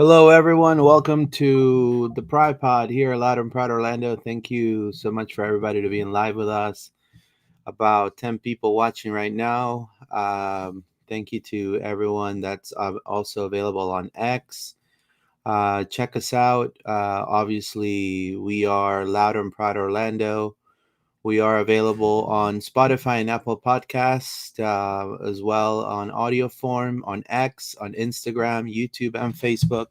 Hello, everyone. Welcome to the Pride Pod here, Loud and Proud Orlando. Thank you so much for everybody to being live with us. About 10 people watching right now. Thank you to everyone that's also available on X. Check us out. Obviously, we are Loud and Proud Orlando. We are available on Spotify and Apple Podcast, as well on audio form, on X, on Instagram, YouTube, and Facebook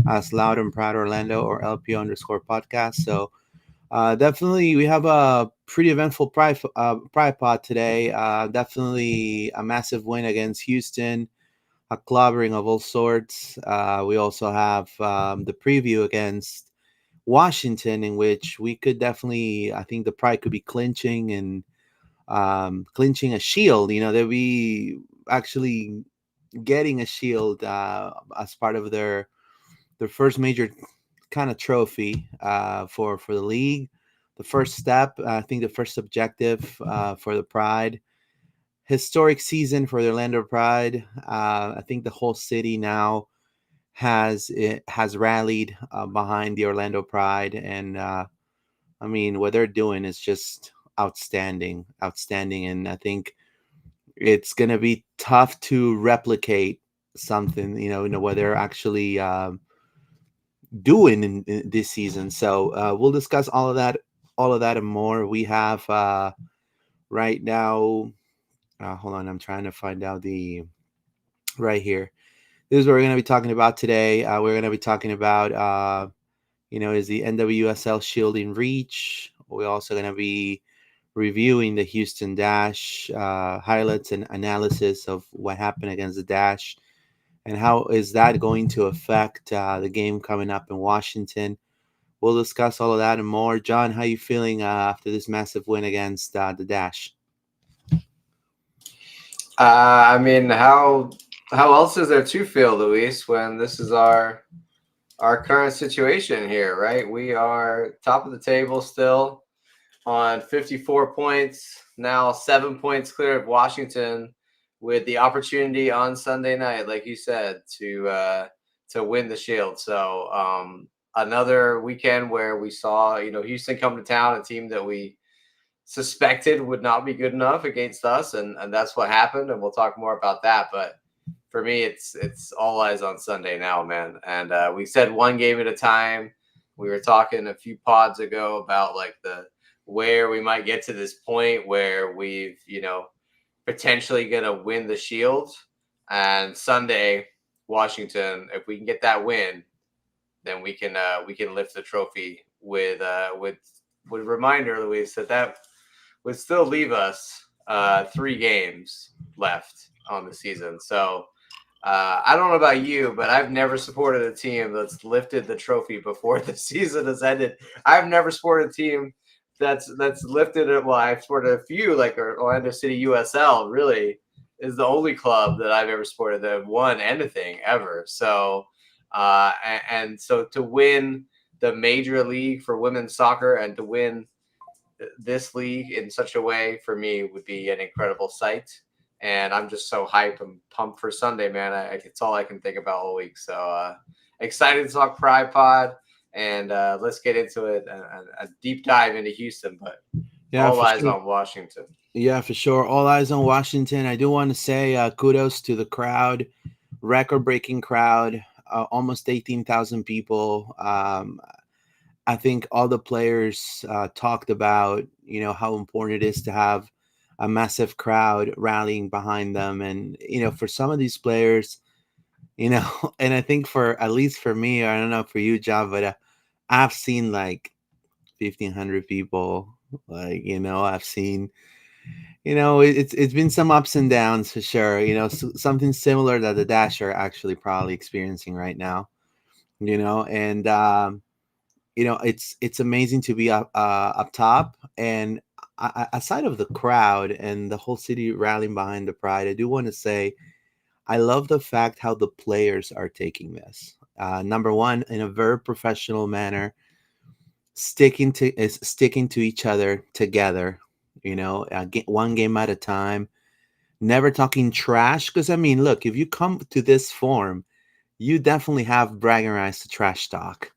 as Loud and Proud Orlando or LP_podcast. So definitely, we have a pretty eventful Pride Pod today. Definitely a massive win against Houston, a clobbering of all sorts. We also have the preview against Washington, in which we could definitely, I think the Pride could be clinching and clinching a shield. They'll be actually getting a shield as part of their first major kind of trophy for the league. The first step, I think, the first objective for the Pride. Historic season for the Orlando Pride. I think the whole city now has rallied behind the Orlando Pride, and I mean what they're doing is just outstanding, outstanding, and I think it's gonna be tough to replicate something. What they're actually doing in this season. So we'll discuss all of that and more. We have right now. Hold on, I'm trying to find out the right here. This is what we're going to be talking about today. We're going to be talking about, is the NWSL shielding reach. We're also going to be reviewing the Houston Dash, highlights and analysis of what happened against the Dash, and how is that going to affect the game coming up in Washington. We'll discuss all of that and more. John, how you feeling after this massive win against the Dash? I mean, how else is there to feel, Luis, when this is our current situation here, right? We are top of the table still on 54 points, now 7 points clear of Washington, with the opportunity on Sunday night, like you said, to win the Shield. So another weekend where we saw Houston come to town, a team that we suspected would not be good enough against us, and that's what happened, and we'll talk more about that. But for me, it's all eyes on Sunday now, man. And we said one game at a time. We were talking a few pods ago about like the where we might get to this point where we've potentially gonna win the Shield, and Sunday, Washington, if we can get that win, then we can lift the trophy with reminder, Luis, that would still leave us 3 games left on the season. So I don't know about you, but I've never supported a team that's lifted the trophy before the season has ended. I've never supported a team that's lifted it. Well, I've supported a few, like Orlando City USL. Really, is the only club that I've ever supported that won anything ever. So, and so to win the major league for women's soccer and to win this league in such a way for me would be an incredible sight. And I'm just so hyped and pumped for Sunday, man. It's all I can think about all week. So excited to talk Pride Pod, and let's get into it. A deep dive into Houston, but Yeah, all for eyes sure. on Washington. Yeah, for sure. All eyes on Washington. I do want to say kudos to the crowd, record-breaking crowd, almost 18,000 people. I think all the players talked about, how important it is to have a massive crowd rallying behind them. And, for some of these players, and I think for, at least for me, I don't know for you, John, but I've seen like 1,500 people. Like, I've seen, it's been some ups and downs for sure. Something similar that the Dash are actually probably experiencing right now, and, it's amazing to be up top. And aside of the crowd and the whole city rallying behind the Pride, I do want to say I love the fact how the players are taking this. Number one, in a very professional manner, sticking to each other together. One game at a time, never talking trash. Because I mean, look, if you come to this form, you definitely have bragging rights to trash talk,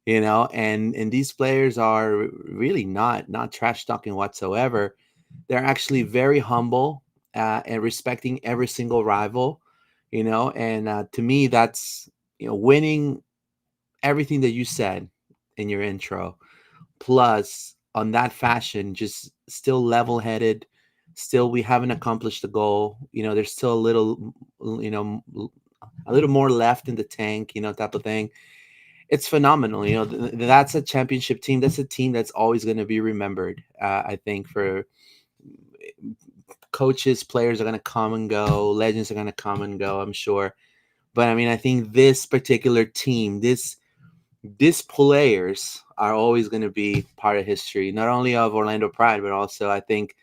and these players are really not trash talking whatsoever. They're actually very humble, and respecting every single rival, and to me, that's winning everything that you said in your intro, plus on that fashion, just still level headed. Still, we haven't accomplished the goal. There's still a little more left in the tank, type of thing. It's phenomenal. That's a championship team. That's a team that's always going to be remembered. I think for coaches, players are going to come and go, legends are going to come and go, I'm sure. But I mean, I think this particular team, these players are always going to be part of history, not only of Orlando Pride, but also I think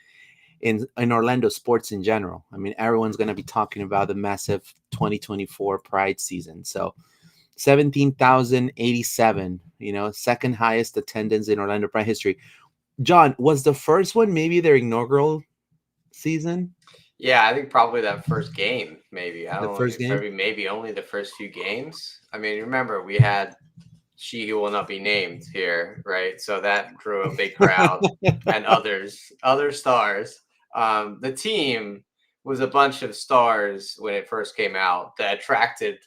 in Orlando sports in general. I mean, everyone's going to be talking about the massive 2024 Pride season. So 17,087, second highest attendance in Orlando Pride history. John, was the first one maybe their inaugural season? Yeah, I think probably that first game, maybe. I The don't know, first game? maybe only the first few games. I mean, remember we had She Who Will Not Be Named here, right? So that drew a big crowd and other stars. The team was a bunch of stars when it first came out that attracted,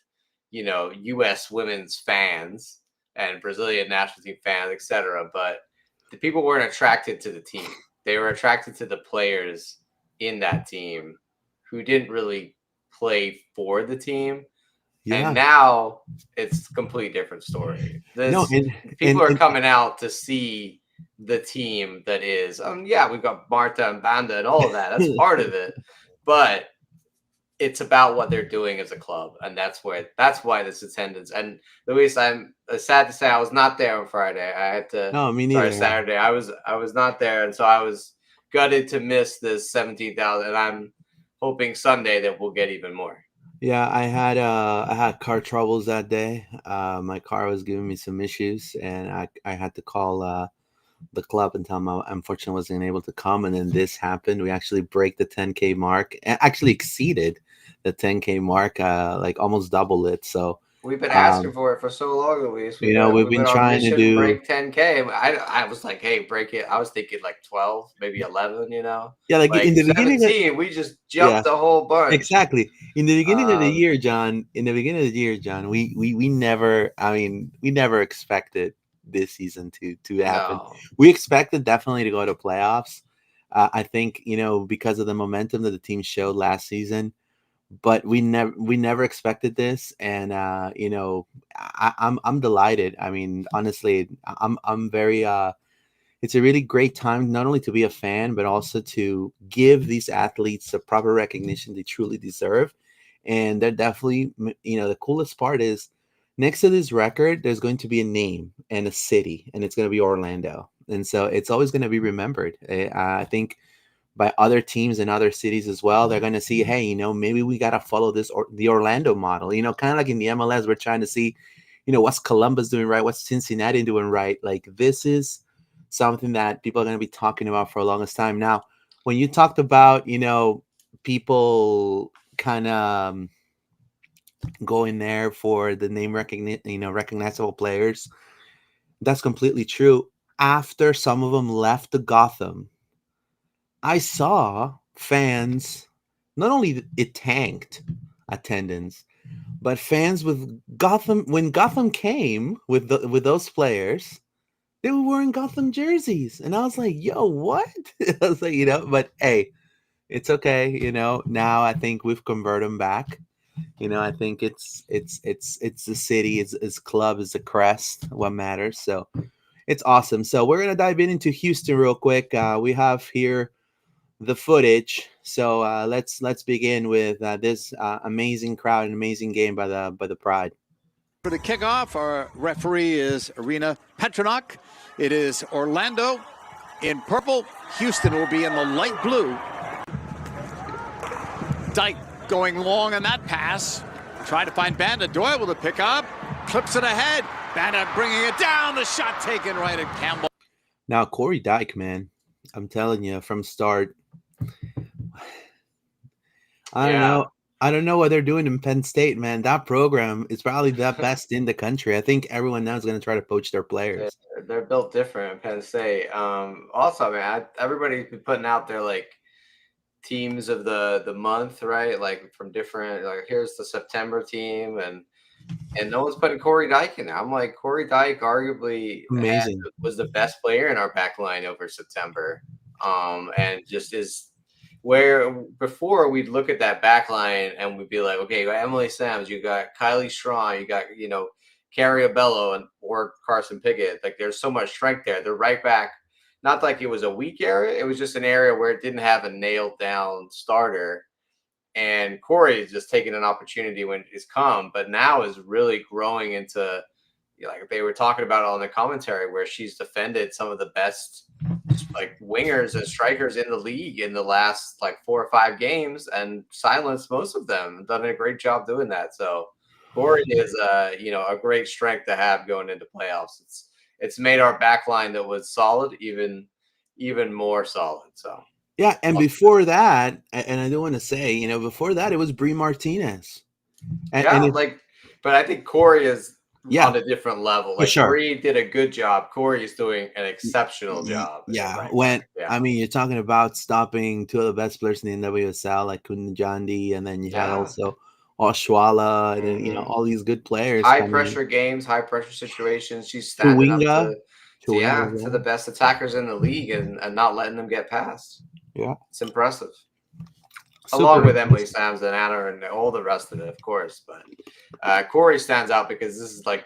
U.S. women's fans and Brazilian national team fans, etc. But the people weren't attracted to the team. They were attracted to the players in that team who didn't really play for the team. And Yeah. now it's a completely different story. No, This and People are coming out to see the team that is. Yeah, we've got Marta and Banda and all of that. That's part of it, but it's about what they're doing as a club, and that's why this attendance. And Luis, I'm sad to say I was not there on Friday. I had to. no, me Sorry, neither. Saturday. I was not there, and so I was gutted to miss this 17,000. And I'm hoping Sunday that we'll get even more. Yeah, I had car troubles that day. My car was giving me some issues, and I had to call the club and tell them I unfortunately wasn't able to come. And then this happened. We actually break the 10K mark, and actually exceeded the 10K mark, like almost double it. So We've been asking um, for it for so long, Luis. We've been we've we've been been on a trying to mission to do. break 10K. I was like, hey, break it. I was thinking like 12, maybe 11. Yeah, like in Like the beginning of 17. We just yeah, jumped a whole bunch. exactly. In the beginning of the Um, year, John. In the beginning of the year, John, we never. I mean, we never expected this season to happen. no, We expected definitely to go to playoffs. I think because of the momentum that the team showed last season, but we never expected this, and I'm delighted. I mean, honestly, I'm very it's a really great time not only to be a fan but also to give these athletes the proper recognition they truly deserve. And they're definitely, the coolest part is next to this record there's going to be a name and a city, and it's going to be Orlando, and so it's always going to be remembered. I think by other teams in other cities as well, they're going to see, hey, maybe we got to follow the Orlando model, kind of like in the MLS. We're trying to see, what's Columbus doing right, what's Cincinnati doing right. Like, this is something that people are going to be talking about for a longest time. Now, when you talked about, people kind of going there for the name recognizable players, that's completely true. After some of them left the Gotham, I saw fans, not only it tanked attendance, but fans with Gotham, when Gotham came with those players, they were wearing Gotham jerseys. And I was like, yo, what? I was like, but hey, it's okay. Now I think we've converted them back. I think it's the city, it's club, it's the crest, what matters. So it's awesome. So we're gonna dive into Houston real quick. We have here the footage. So let's begin with this amazing crowd and amazing game by the Pride. For the kickoff, our referee is Irina Petronok. It is Orlando in purple. Houston will be in the light blue. Dyke going long on that pass. Trying to find Banda. Doyle with a pick up. Clips it ahead. Banda bringing it down. The shot taken right at Campbell. Now, Corey Dyke, man, I'm telling you from start. I don't know. I don't know what they're doing in Penn State, man. That program is probably the best in the country. I think everyone now is going to try to poach their players. They're built different in Penn State. Also, man, everybody's been putting out their like teams of the month, right? Like from different, like here's the September team, and no one's putting Corey Dyke in there. I'm like, Corey Dyke arguably Amazing. was the best player in our back line over September, and just is where before we'd look at that back line and we'd be like, okay, you got Emily Sams, you got Kylie Strawn, you got Carrie Abello or Carson Pickett. Like there's so much strength there. They're right back. Not like it was a weak area. It was just an area where it didn't have a nailed down starter. And Corey is just taking an opportunity when it's come, but now is really growing into, like they were talking about on the commentary, where she's defended some of the best like wingers and strikers in the league in the last like 4 or 5 games and silenced most of them. Done a great job doing that. So Corey is a great strength to have going into playoffs. It's made our back line that was solid even more solid. So yeah, and before that, and I don't want to say, before that it was Brie Martinez. And but I think Corey is yeah, on a different level. Like sure. Bree did a good job. Corey is doing an exceptional job. Yeah. Right. I mean, you're talking about stopping two of the best players in the NWSL, like Kunjandi, and then you had also Oshwala, and then all these good players. High pressure games, high pressure situations. She's standing up to the best attackers in the league and not letting them get past. Yeah, it's impressive. Along with Emily Sams and Anna and all the rest of it, of course. But Corey stands out because this is like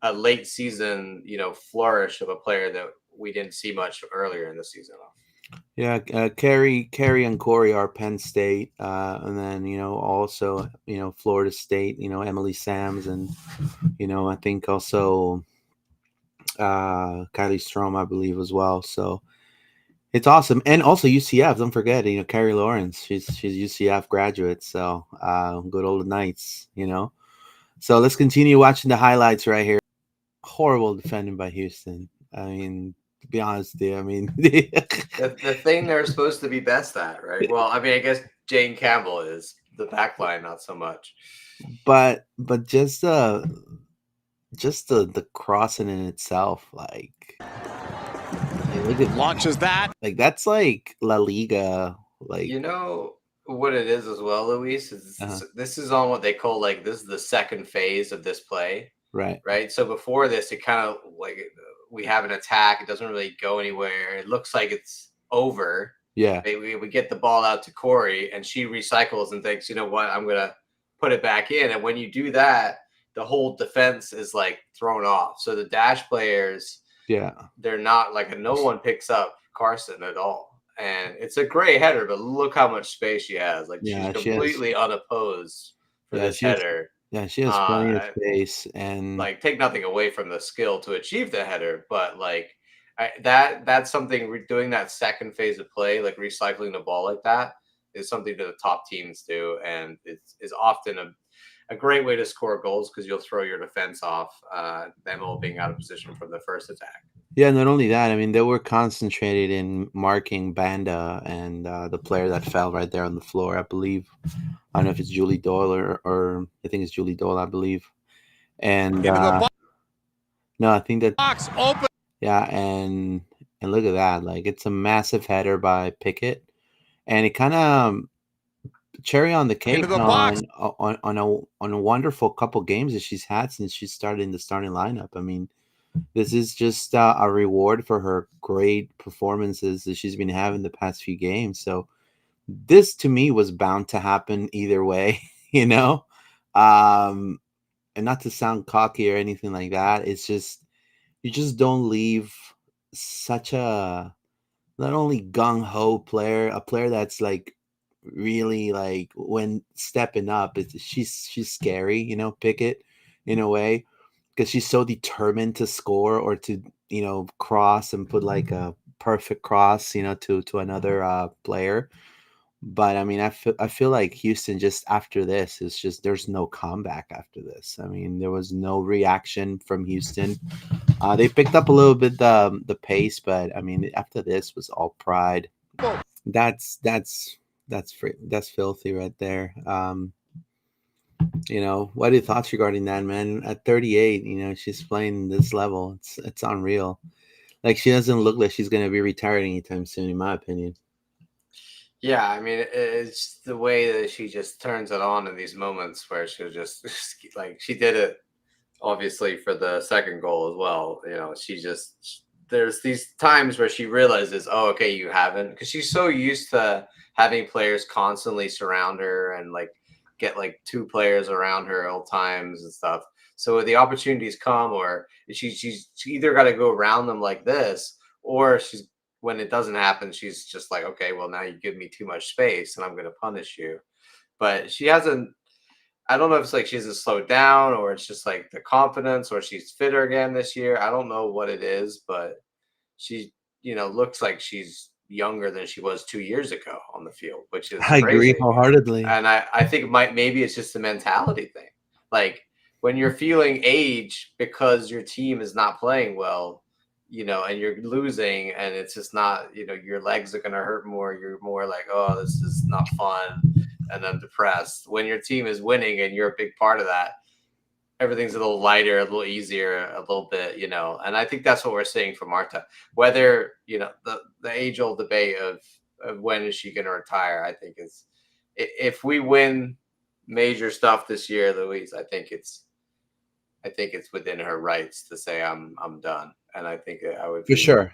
a late season, flourish of a player that we didn't see much earlier in the season. Yeah, Carrie and Corey are Penn State, and then also Florida State. Emily Sams, and I think also Kylie Strom, I believe, as well. So it's awesome. And also UCF, don't forget, Carrie Lawrence, she's UCF graduate. So good old Knights, So let's continue watching the highlights right here. Horrible defending by Houston. I mean, to be honest with you, I mean the thing they're supposed to be best at, right? Well, I mean, I guess Jane Campbell is the back line, not so much. But just the crossing in itself, like look at launches that. Like that's like La Liga. Like what it is as well, Luis, is this is on what they call like this is the second phase of this play. Right. So before this, it kind of like we have an attack. It doesn't really go anywhere. It looks like it's over. Yeah. We get the ball out to Corey and she recycles and thinks, you know what, I'm going to put it back in. And when you do that, the whole defense is like thrown off. So the dash players, they're not like no one picks up Carson at all. And it's a great header, but look how much space she has. Like she's completely unopposed for this header. Yeah, she has plenty of space, and like take nothing away from the skill to achieve the header, but like that's something doing that second phase of play, like recycling the ball like that, is something that the top teams do, and it's often a great way to score goals because you'll throw your defense off, them all being out of position from the first attack. Yeah, not only that, I mean, they were concentrated in marking Banda and the player that fell right there on the floor, I believe. I don't know if it's Julie Doyle or I think it's Julie Doyle, I believe. And no, I think that box open. Yeah, and look at that. Like it's a massive header by Pickett. And it kind of cherry on the cake on a wonderful couple games that she's had since she started in the starting lineup. I mean, this is just a reward for her great performances that she's been having the past few games. So this to me was bound to happen either way, and not to sound cocky or anything like that. It's just, you just don't leave such a, not only gung-ho player, a player that's like really like when stepping up, she's scary, Pickett in a way, because she's so determined to score or to cross and put like a perfect cross to another player. But I mean, I feel like Houston just after this is just, there's no comeback after this. I mean, there was no reaction from Houston. They picked up a little bit the pace, but I mean, after this was all pride. That's filthy right there. What are your thoughts regarding that, man? At 38, she's playing this level. It's unreal. Like, she doesn't look like she's gonna be retired anytime soon, in my opinion. Yeah, I mean, it's the way that she just turns it on in these moments where she'll just like she did it obviously for the second goal as well. There's these times where she realizes, oh, okay, you haven't, because she's so used to having players constantly surround her and like get like two players around her at all times and stuff. So when the opportunities come, or she either got to go around them like this, or she's when it doesn't happen, she's just like, okay, well now you give me too much space and I'm going to punish you. But she hasn't. I don't know if it's like she hasn't slowed down, or it's just like the confidence, or she's fitter again this year. I don't know what it is, but she, looks like she's younger than she was 2 years ago on the field, which is I agree crazy. wholeheartedly. And I think maybe it's just a mentality thing. Like when you're feeling age because your team is not playing well, and you're losing, and it's just not, your legs are gonna hurt more. You're more like, oh, this is not fun, and then depressed. When your team is winning and you're a big part of that, everything's a little lighter, a little easier, a little bit, And I think that's what we're seeing from Marta. Whether the age old debate of when is she going to retire, I think is if we win major stuff this year, Louise, I think it's within her rights to say I'm done, and I think I would For be sure.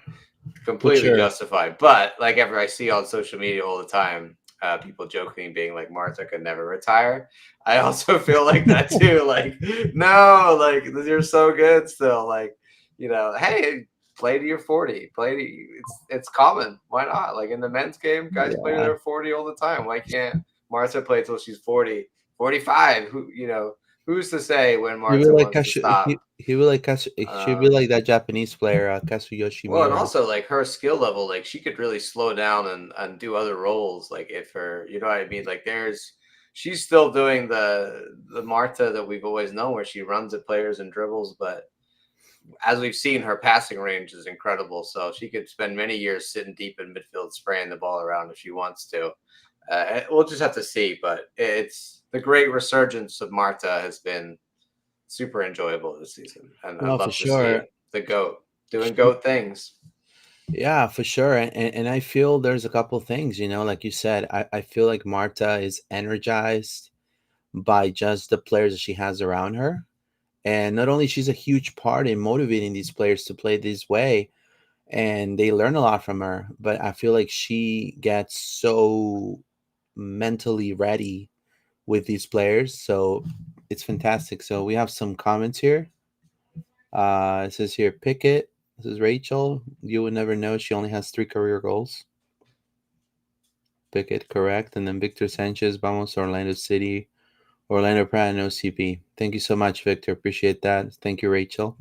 completely sure. justified. But like ever, I see on social media all the time, people joking, being like, Martha could never retire. I also feel like that too. Like, no, like you're so good still. Like, hey, play to your 40. It's common. Why not? Like in the men's game, guys play to Yeah. their 40 all the time. Why can't Martha play till she's 40, 45? Who's to say when He Martha will like wants to Kasu, stop? he will like Kasu, he should be Um, like that Japanese player, Kazuyoshi Well, and Miura. also like her skill level, like she could really slow down and do other roles. Like if her, you know what I mean? Like she's still doing the Marta that we've always known, where she runs at players and dribbles. But as we've seen, her passing range is incredible. So she could spend many years sitting deep in midfield, spraying the ball around if she wants to. We'll just have to see. But it's the great resurgence of Marta has been super enjoyable this season, and I'd No, for love to see sure. it. The goat doing goat things. Yeah, for sure. And I feel there's a couple things, like you said, I feel like Marta is energized by just the players that she has around her. And not only she's a huge part in motivating these players to play this way, and they learn a lot from her, but I feel like she gets so mentally ready with these players. So it's fantastic. So we have some comments here. It says here, Pickett. This is Rachel. You would never know. She only has 3 career goals. Pickett, correct. And then Victor Sanchez, Vamos Orlando City. Orlando Pratt and OCP. Thank you so much, Victor. Appreciate that. Thank you, Rachel.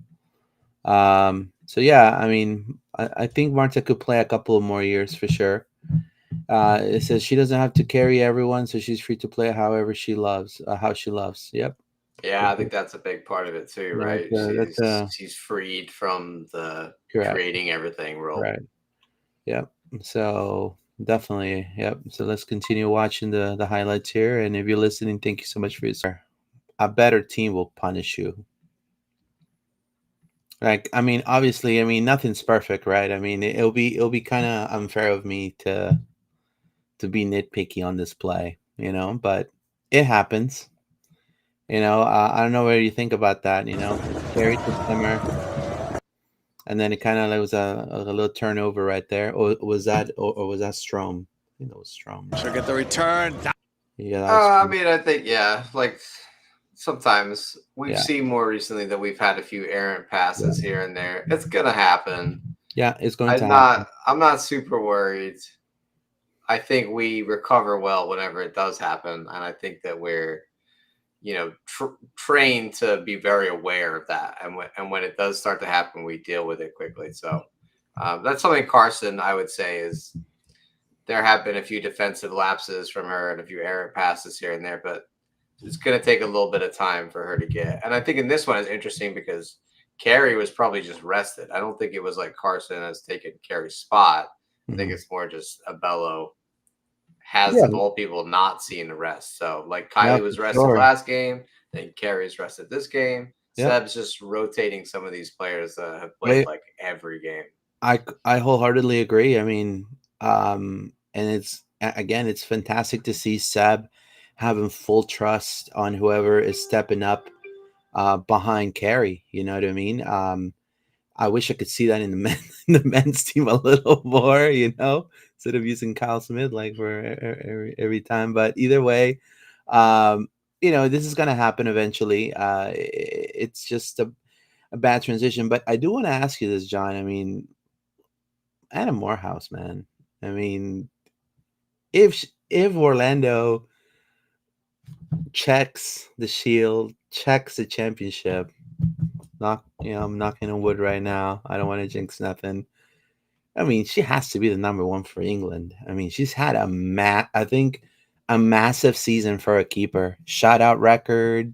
So yeah, I mean, I think Marta could play a couple of more years for sure. It says she doesn't have to carry everyone, so she's free to play however she loves, how she loves. Yep. Yeah, I think that's a big part of it too, That's right? that's She's freed from the correct. creating everything role. Right. Yep. So definitely. Yep. So let's continue watching the highlights here. And if you're listening, thank you so much for your support. A better team will punish you. Like, I mean, obviously, I mean, nothing's perfect, right? I mean, it'll be kind of unfair of me to be nitpicky on this play, but it happens. I don't know what you think about that. It's carried to Simmer, and then it kind of like was a little turnover right there. Or was that, or was that Strom? I think that was Strom. She'll get the return. Yeah, that was I mean, I think like sometimes we've yeah, seen more recently that we've had a few errant passes here and there. It's gonna happen. yeah. It's going to I'm happen. not. I'm not super worried. I think we recover well whenever it does happen, and I think that we're trained to be very aware of that, and when it does start to happen, we deal with it quickly. So that's something Carson, I would say, is there have been a few defensive lapses from her and a few errant passes here and there, but it's going to take a little bit of time for her to get. And I think in this one is interesting because Carrie was probably just rested. I don't think it was like Carson has taken Carrie's spot. I think it's more just a Bello has Yeah, of all people not seen a rest. So like yeah, Kylie for was rested sure. last game, then Carrie's rested this game. Yep. Seb's just rotating some of these players that have played I like every game. I wholeheartedly agree. I mean, and again, it's fantastic to see Seb having full trust on whoever is stepping up behind Carrie. You know what I mean? I wish I could see that in the in the men's team a little more. Instead of using Kyle Smith like for every time. But either way, um, this is going to happen eventually. It's just a bad transition. But I do want to ask you this, John. I mean, Anna Morehouse, man. I mean, if Orlando checks the Shield, checks the championship, I'm knocking on wood right now. I don't want to jinx nothing. I mean, she has to be the number one for England. I mean, she's had I think a massive season for a keeper. Shutout record,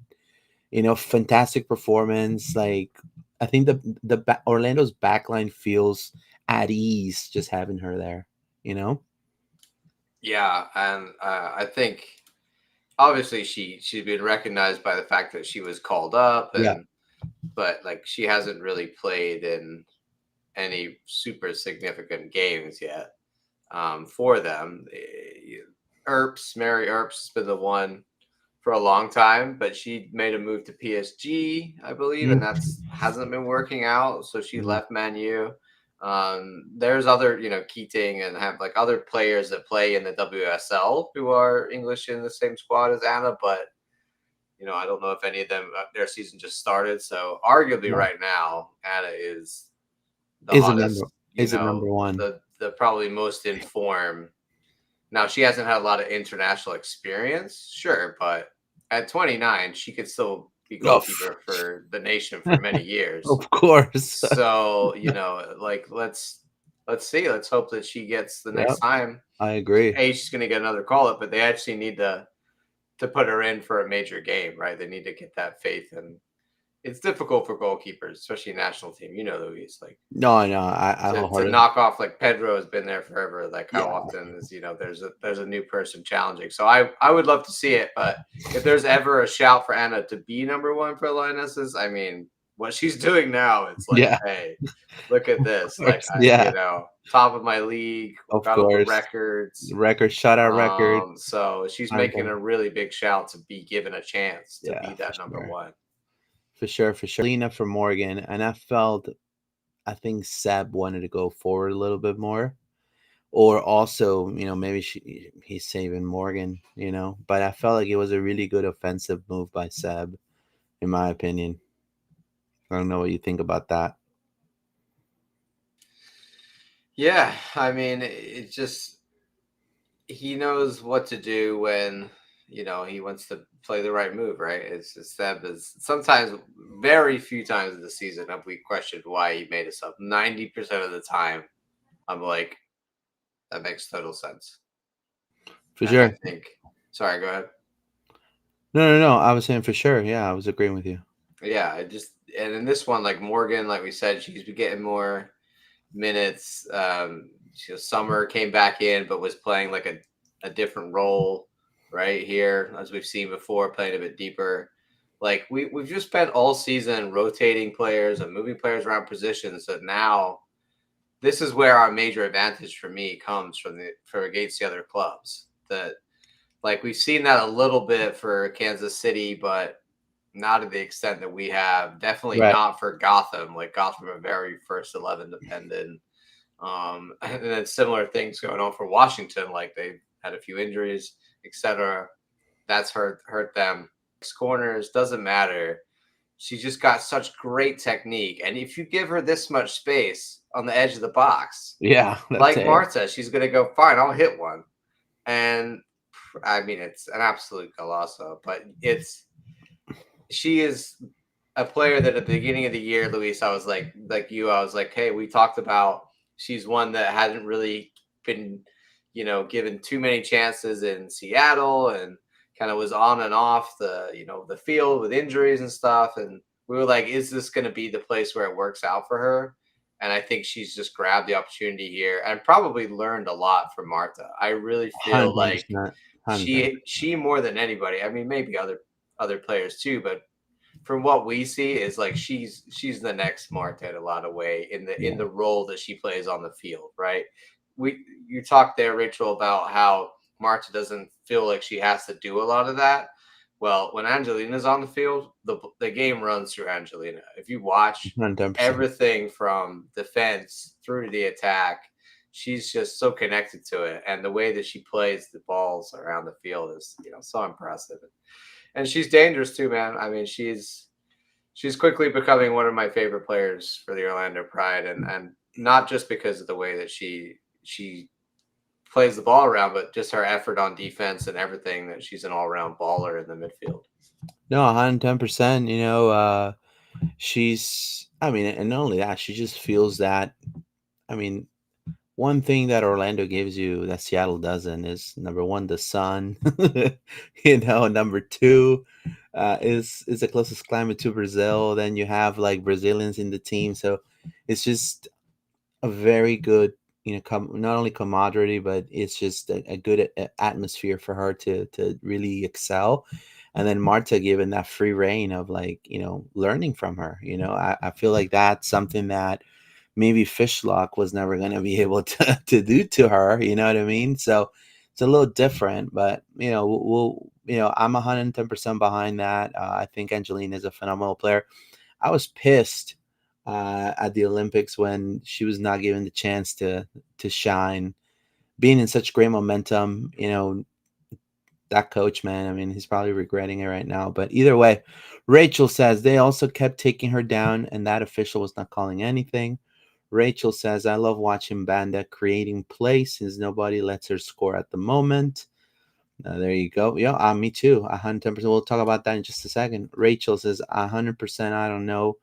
fantastic performance. Like, I think Orlando's backline feels at ease just having her there. You know? Yeah, and I think obviously she's been recognized by the fact that she was called up, Yeah. but like she hasn't really played in any super significant games yet for them. Mary Earps has been the one for a long time, but she made a move to PSG, I believe, and Mhm. that's hasn't been working out. So she Mhm. left Man U. There's other, Keating and have like other players that play in the WSL who are English in the same squad as Anna, but I don't know if any of them their season just started. So arguably Yeah. right now, Anna is the Is it number hottest, is it number one? the probably most informed. Now she hasn't had a lot of international experience, sure, but at 29, she could still be Oh, goalkeeper for the nation for many years. of course. So, like let's see. Let's hope that she gets the next Yep, time. I agree. She's gonna get another call up, but they actually need to put her in for a major game, right? They need to get that faith, and it's difficult for goalkeepers, especially national team. Luis, like No, no, I to wholeheartedly. knock off like Pedro has been there forever. Like how Yeah, often is there's a new person challenging. So I would love to see it, but if there's ever a shout for Anna to be number one for Lionesses, I mean, what she's doing now, it's like, yeah, hey, look at this. of Like course, yeah, top of my league, of got all the course. records. Record shutout record. So she's I'm making done. a really big shout to be given a chance to Yeah, be that number one. for sure, for sure. Lena for Morgan, and I think Seb wanted to go forward a little bit more, or also, maybe he's saving Morgan, but I felt like it was a really good offensive move by Seb, in my opinion. I don't know what you think about that. Yeah, I mean, it just he knows what to do when he wants to play the right move, right? It's just Seb is sometimes very few times in the season have we questioned why he made us up. 90% of the time, I'm like, that makes total sense. For And I sure. think, sorry, go ahead. No. I was saying for sure. Yeah, I was agreeing with you. Yeah, and in this one, like Morgan, like we said, she's been getting more minutes. Summer came back in, but was playing like a different role right here, as we've seen before, playing a bit deeper. Like we've just spent all season rotating players and moving players around positions. So now this is where our major advantage for me comes for against the other clubs. That like we've seen that a little bit for Kansas City, but not to the extent that we have. Definitely Right. not for Gotham. Like Gotham are very first 11 dependent. And then similar things going on for Washington, like they've had a few injuries, etc. That's hurt them. Corners doesn't matter. She's just got such great technique, and if you give her this much space on the edge of the box, Yeah, that's like it. Marta, she's gonna go fine. I'll hit one, and I mean it's an absolute colosso. But she is a player that at the beginning of the year, Luis, I was like I was like, hey, we talked about she's one that hadn't really been, given too many chances in Seattle and kind of was on and off the field with injuries and stuff. And we were like, is this going to be the place where it works out for her? And I think she's just grabbed the opportunity here and probably learned a lot from Marta. I really feel like 100%. 100%. she more than anybody. I mean, maybe other players too, but from what we see is like she's the next Marta in a lot of way in the role that she plays on the field, right? You talked there, Rachel, about how Marta doesn't feel like she has to do a lot of that. Well, when Angelina's on the field, the game runs through Angelina. If you watch 100%. everything from defense through to the attack, she's just so connected to it, and the way that she plays the balls around the field is so impressive. And she's dangerous too, man. I mean, she's quickly becoming one of my favorite players for the Orlando Pride, and not just because of the way that she plays the ball around, but just her effort on defense and everything. That she's an all-around baller in the midfield. No, 110%. She's, I mean, and not only that, she just feels that. I mean, one thing that Orlando gives you that Seattle doesn't is number one, the sun. Number two, is the closest climate to Brazil. Then you have like Brazilians in the team, so it's just a very good, not only camaraderie, but it's just a good atmosphere for her to really excel. And then Marta given that free reign of like learning from her. I feel like that's something that maybe Fishlock was never going to be able to do to her. You know what I mean? So it's a little different, but I'm 110% behind that. I think Angelina is a phenomenal player. I was pissed at the Olympics when she was not given the chance to shine, being in such great momentum. That coach, man, I mean, he's probably regretting it right now. But either way, Rachel says they also kept taking her down, and that official was not calling anything. Rachel says, I love watching Banda creating play since nobody lets her score at the moment. There you go. Yeah, me too. 110%. We'll talk about that in just a second. Rachel says, 100%. I don't know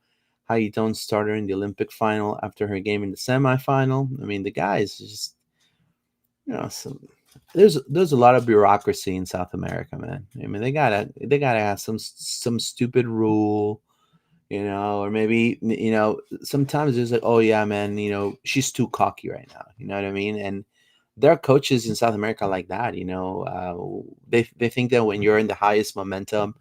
how you don't start her in the Olympic final after her game in the semifinal. I mean, the guy is just, there's a lot of bureaucracy in South America, man. I mean, they gotta have some stupid rule, or maybe sometimes there's like, oh yeah, man, she's too cocky right now. You know what I mean? And there are coaches in South America like that. They think that when you're in the highest momentum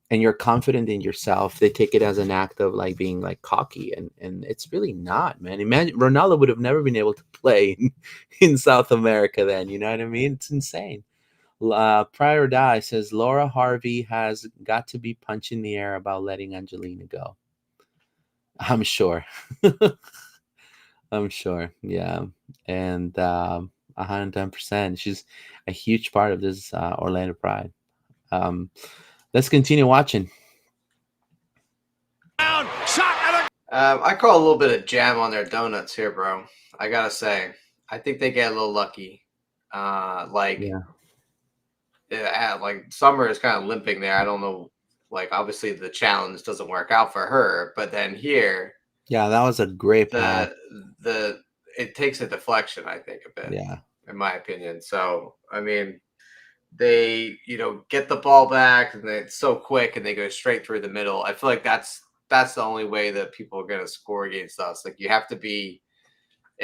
and you're confident in yourself, they take it as an act of like being like cocky, and it's really not, man. Imagine Ronaldo would have never been able to play in South America then. You know what I mean? It's insane. Prior Die says Laura Harvey has got to be punching the air about letting Angelina go. I'm sure. I'm sure. Yeah. And 110%. She's a huge part of this Orlando Pride. Let's continue watching. I call a little bit of jam on their donuts here, bro. I gotta say, I think they get a little lucky. Like Summer is kind of limping there. I don't know. Like, obviously the challenge doesn't work out for her, but then here, yeah, that was a great pass. It takes a deflection, I think, a bit. Yeah, in my opinion. So, I mean, they get the ball back and it's so quick and they go straight through the middle. I feel like that's the only way that people are going to score against us. Like, it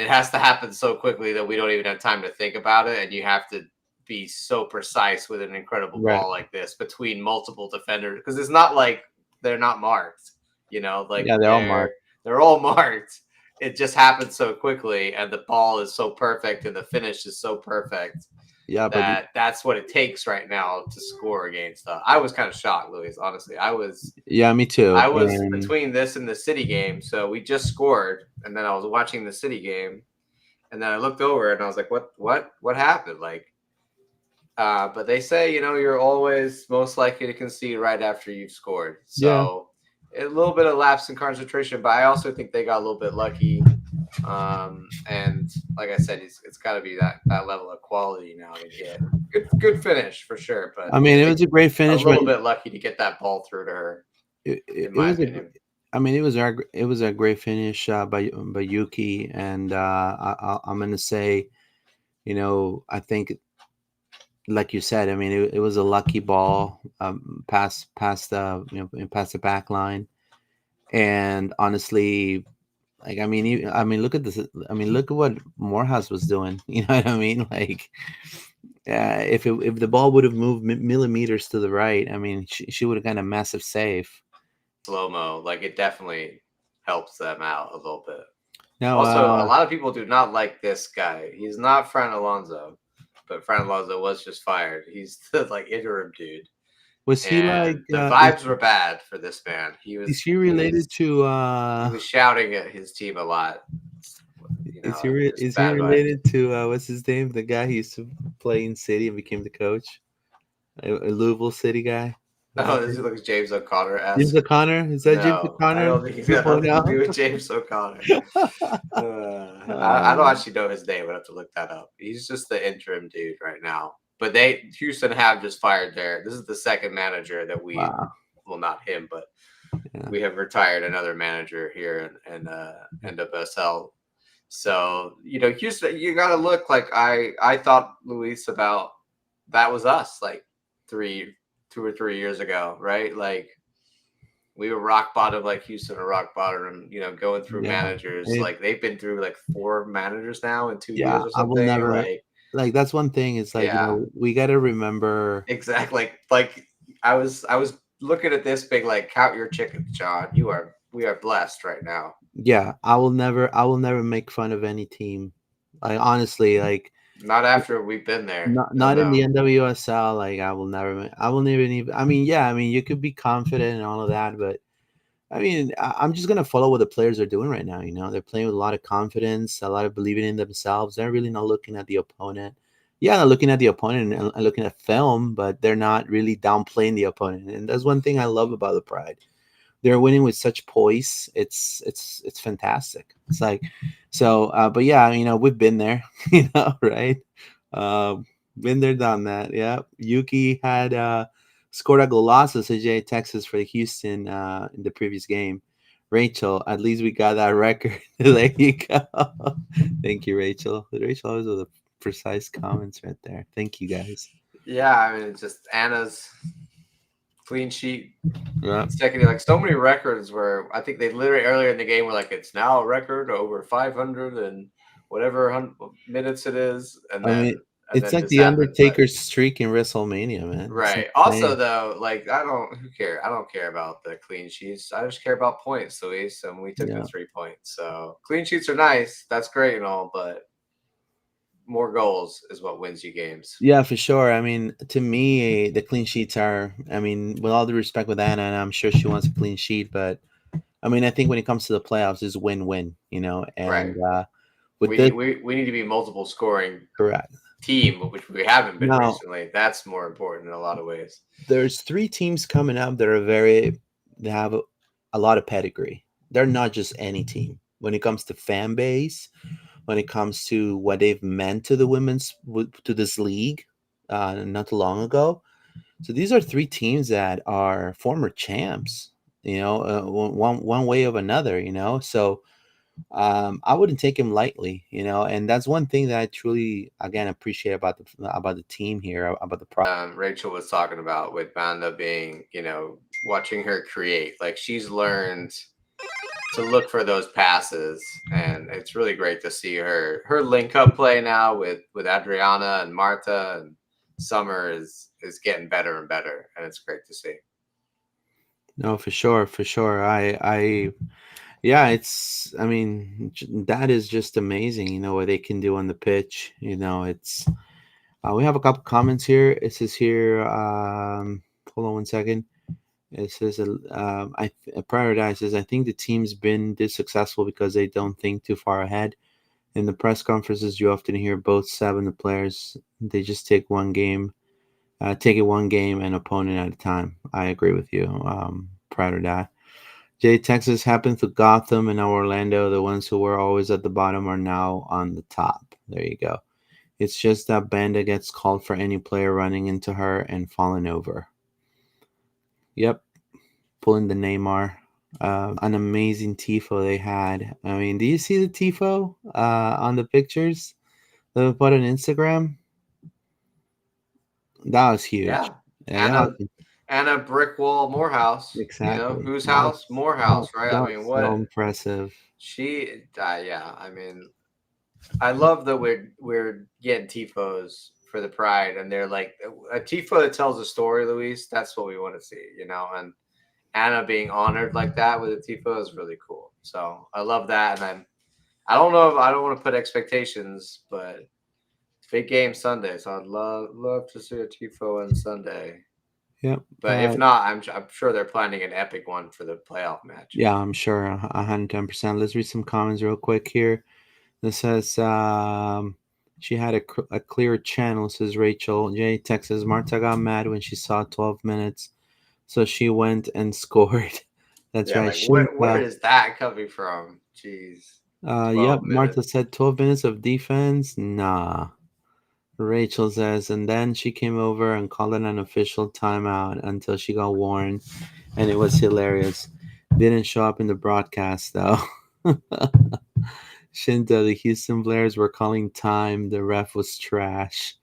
has to happen so quickly that we don't even have time to think about it, and you have to be so precise with an incredible ball like this between multiple defenders, because it's not like they're not marked. Like, yeah, they're all marked. They're all marked. It just happens so quickly, and the ball is so perfect, and the finish is so perfect. Yeah, but that's what it takes right now to score against. I was kind of shocked, Luis. Honestly, I was. Yeah, me too. I was between this and the City game, so we just scored, and then I was watching the City game, and then I looked over and I was like, "What happened?" Like, but they say you're always most likely to concede right after you've scored. So a little bit of lapse in concentration, but I also think they got a little bit lucky. And like I said, it's got to be that level of quality now to get good finish for sure. But I mean, it was a great finish. A little bit lucky to get that ball through to her. It was it was a great finish by Yuki, and I'm gonna say, I think, like you said, I mean, it was a lucky ball past the back line, and honestly, Like, I mean, look at this. I mean, look at what Morehouse was doing. You know what I mean? Like, if the ball would have moved millimeters to the right, I mean, she would have gotten a massive save. Slow-mo, like it definitely helps them out a little bit. Now, Also, a lot of people do not like this guy. He's not Fran Alonso, but Fran Alonso was just fired. He's the like interim dude, was he like? and the vibes were bad for this man. Is he related to? He was shouting at his team a lot. You know, Is he bad vibes. related to what's his name? The guy who used to play in City and became the coach, a Louisville City guy. Oh, this looks James O'Connor as James O'Connor? Is that James no. I O'Connor? don't think he's got nothing to do with James O'Connor. I don't actually know his name. I have to look that up. He's just the interim dude right now. But Houston have just fired this is the second manager that we well, not him, but we have retired another manager here in NWSL. So, you know, Houston, you got to look like I thought, Luis, about that was us like 2 or 3 years ago, right? Like we were rock bottom, like Houston or rock bottom, you know, going through managers. Like they've been through like 4 managers now in 2 years or something. I will never like that's one thing. It's like, you know, we got to remember exactly. Like I was looking at this big, like count your chickens, John. We are blessed right now. Yeah, I will never make fun of any team. Like honestly, like not after we've been there. Not in the NWSL. Like I will never even. I mean, yeah, I mean you could be confident and all of that, but I mean, I'm just gonna follow what the players are doing right now. You know, they're playing with a lot of confidence, a lot of believing in themselves. They're really not looking at the opponent. Yeah, they're looking at the opponent and looking at film, but they're not really downplaying the opponent. And that's one thing I love about the Pride. They're winning with such poise. It's fantastic. It's like so. But yeah, you know, we've been there. You know, right? Been there, done that. Yeah, Yuki had scored a golazo CJ Texas for Houston in the previous game. Rachel, at least we got that record. There you go. Thank you, Rachel. Rachel always with the precise comments right there. Thank you, guys. Yeah, I mean, it's just Anna's clean sheet. Yeah. Second, like so many records where I think they literally earlier in the game were like, it's now a record over 500 and whatever minutes it is. And then, I mean, it's like the Undertaker's streak in WrestleMania, man. Right. Also, though, like who cares? I don't care about the clean sheets. I just care about points, Luis, and we took the 3 points. So clean sheets are nice. That's great and all, but more goals is what wins you games. Yeah, for sure. I mean, to me, the clean sheets are, I mean, with all the respect with Anna, and I'm sure she wants a clean sheet, but I mean, I think when it comes to the playoffs, it's win-win, you know, and we need to be multiple scoring team, which we haven't been recently. That's more important in a lot of ways. There's 3 teams coming up that are they have a lot of pedigree. They're not just any team when it comes to fan base, when it comes to what they've meant to the to this league not too long ago. So these are 3 teams that are former champs, you know, one way or another, you know. So I wouldn't take him lightly, you know, and that's one thing that I truly, again, appreciate about the team here, about the Rachel was talking about with Banda being, you know, watching her create, like she's learned to look for those passes, and it's really great to see her link up play now with Adriana and Marta, and Summer is getting better and better, and it's great to see. No, for sure. Yeah, it's, I mean, that is just amazing, you know, what they can do on the pitch. You know, it's, we have a couple comments here. It says here, hold on one second. It says, Paradise says, I think the team's been this successful because they don't think too far ahead. In the press conferences, you often hear both 7 the players, they just take it one game and opponent at a time. I agree with you, Paradise. Jay, Texas happened to Gotham and now Orlando. The ones who were always at the bottom are now on the top. There you go. It's just that Banda gets called for any player running into her and falling over. Yep. Pulling the Neymar. An amazing tifo they had. I mean, do you see the tifo on the pictures that we put on Instagram? That was huge. Yeah. And a brick wall Morehouse. You know, Exactly. whose house? Morehouse, right? I That mean, was so what impressive. she yeah, I mean, I love that we're getting tifos for the pride, and they're like a tifo that tells a story, Luis. That's what we want to see, you know. And Anna being honored like that with a tifo is really cool. So I love that, and I don't know if I don't want to put expectations, but big game Sunday, so I'd love to see a tifo on Sunday. Yep. But if not, I'm sure they're planning an epic one for the playoff match. Yeah, I'm sure 110%. Let's read some comments real quick here. This says she had a clear channel, says Rachel. Jay Texas. Marta got mad when she saw 12 minutes, so she went and scored. That's Yeah, right. like where Shinta. is that coming from? Jeez, Yep, 12 minutes. Martha said 12 minutes of defense. Nah. Rachel says, and then she came over and called it an official timeout until she got warned, and it was hilarious. Didn't show up in the broadcast though. Shinta, the Houston Blares were calling time. The ref was trash,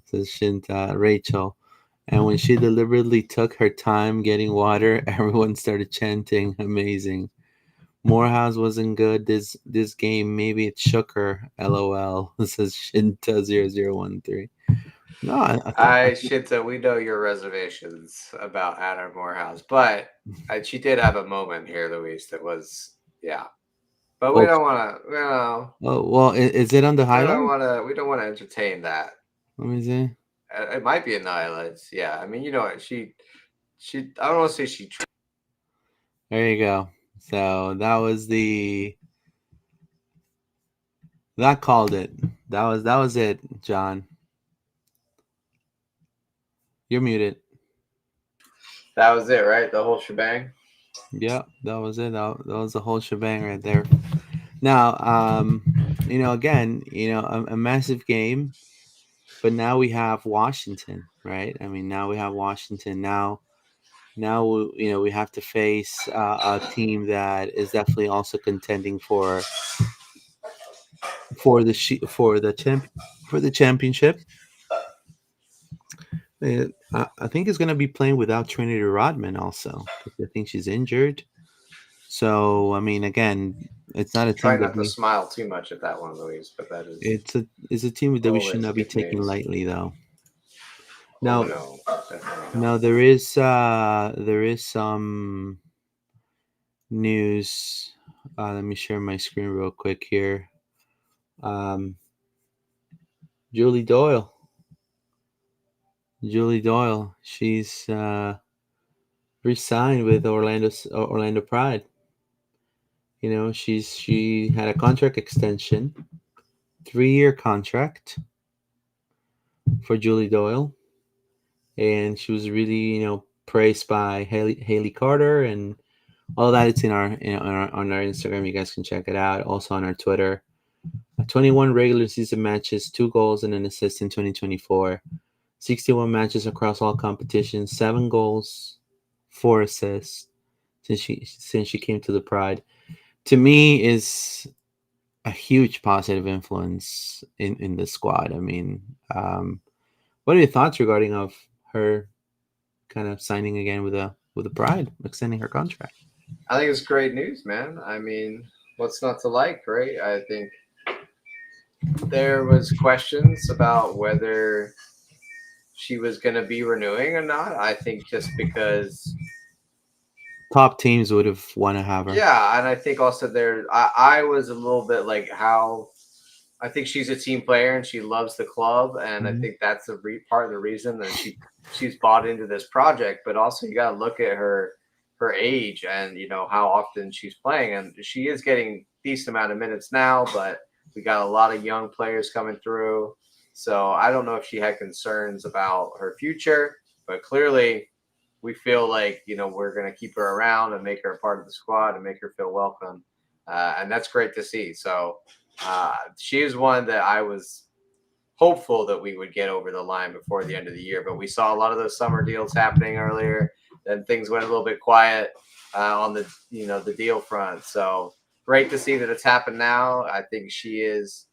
says Shinta. Rachel. And when she deliberately took her time getting water, everyone started chanting, amazing. Morehouse wasn't good this game. Maybe it shook her. LOL. Says Shinta0013. No, I thought. Shinta, we know your reservations about Anna Morehouse, but she did have a moment here, Luis, that was yeah. But we Oh, don't want to, you know, oh well, is it on the highlight? we don't want to entertain that. Let me see. It might be in the highlights. Yeah, I mean, you know, she. I don't want to say she. There you go. So that called it. That was it, John. You're muted. That was it, right? The whole shebang. Yep, that was it. That was the whole shebang right there. Now, again, a massive game, but now we have Washington, right? I mean, now we have Washington. Now we have to face a team that is definitely also contending for the for the championship. I think it's going to be playing without Trinity Rodman also because I think she's injured. So I mean, again, it's not a Try team that not to we. smile too much at that one, Luis, but that is It's a team that we should always not be good taking news. lightly, though. Oh Now, no, definitely now not. there is some news. Let me share my screen real quick here. Um, Julie Doyle. Julie Doyle. She's re-signed with Orlando Pride. She had a contract extension, 3-year contract for Julie Doyle, and she was really praised by Haley Carter and all that. It's in on our Instagram. You guys can check it out. Also on our Twitter. 21 regular season matches, 2 goals and an assist in 2024. 61 matches across all competitions, 7 goals, 4 assists since she came to the Pride. To me, is a huge positive influence in the squad. I mean, what are your thoughts regarding of her kind of signing again with a Pride, extending her contract? I think it's great news, man. I mean, what's not to like, right? I think there was questions about whether she was going to be renewing or not. I think just because, Top teams would have want to have her. yeah, and I think also I was a little bit like how I think she's a team player and she loves the club, and I Mhm. think that's part of the reason that she's bought into this project. But also, you got to look at her age and how often she's playing, and she is getting decent amount of minutes now. But we got a lot of young players coming through, so I don't know if she had concerns about her future, but clearly. We feel like we're going to keep her around and make her a part of the squad and make her feel welcome, and that's great to see. So she is one that I was hopeful that we would get over the line before the end of the year. But we saw a lot of those summer deals happening earlier. Then things went a little bit quiet on the deal front. So great to see that it's happened now. I think she is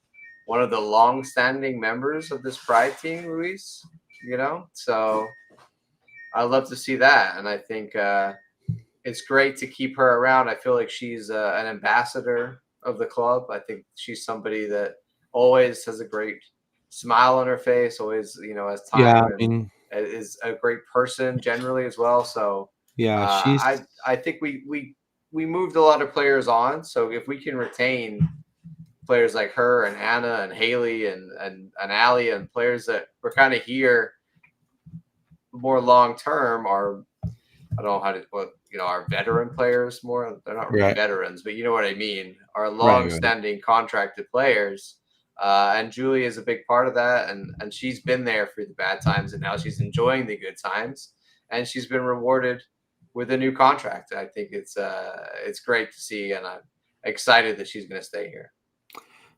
one of the long-standing members of this Pride team, Luis. So I love to see that, and I think it's great to keep her around. I feel like she's an ambassador of the club. I think she's somebody that always has a great smile on her face, always, has Yeah, time, I and mean, is a great person generally as well. So yeah, I think we moved a lot of players on. So if we can retain players like her and Anna and Haley and Allie and players that were kind of here more long term, are I don't know how to our veteran players more. They're not really right, veterans, but you know what I mean. Our right. long-standing contracted players, and Julie is a big part of that. And she's been there for the bad times, and now she's enjoying the good times, and she's been rewarded with a new contract. I think it's great to see, and I'm excited that she's going to stay here.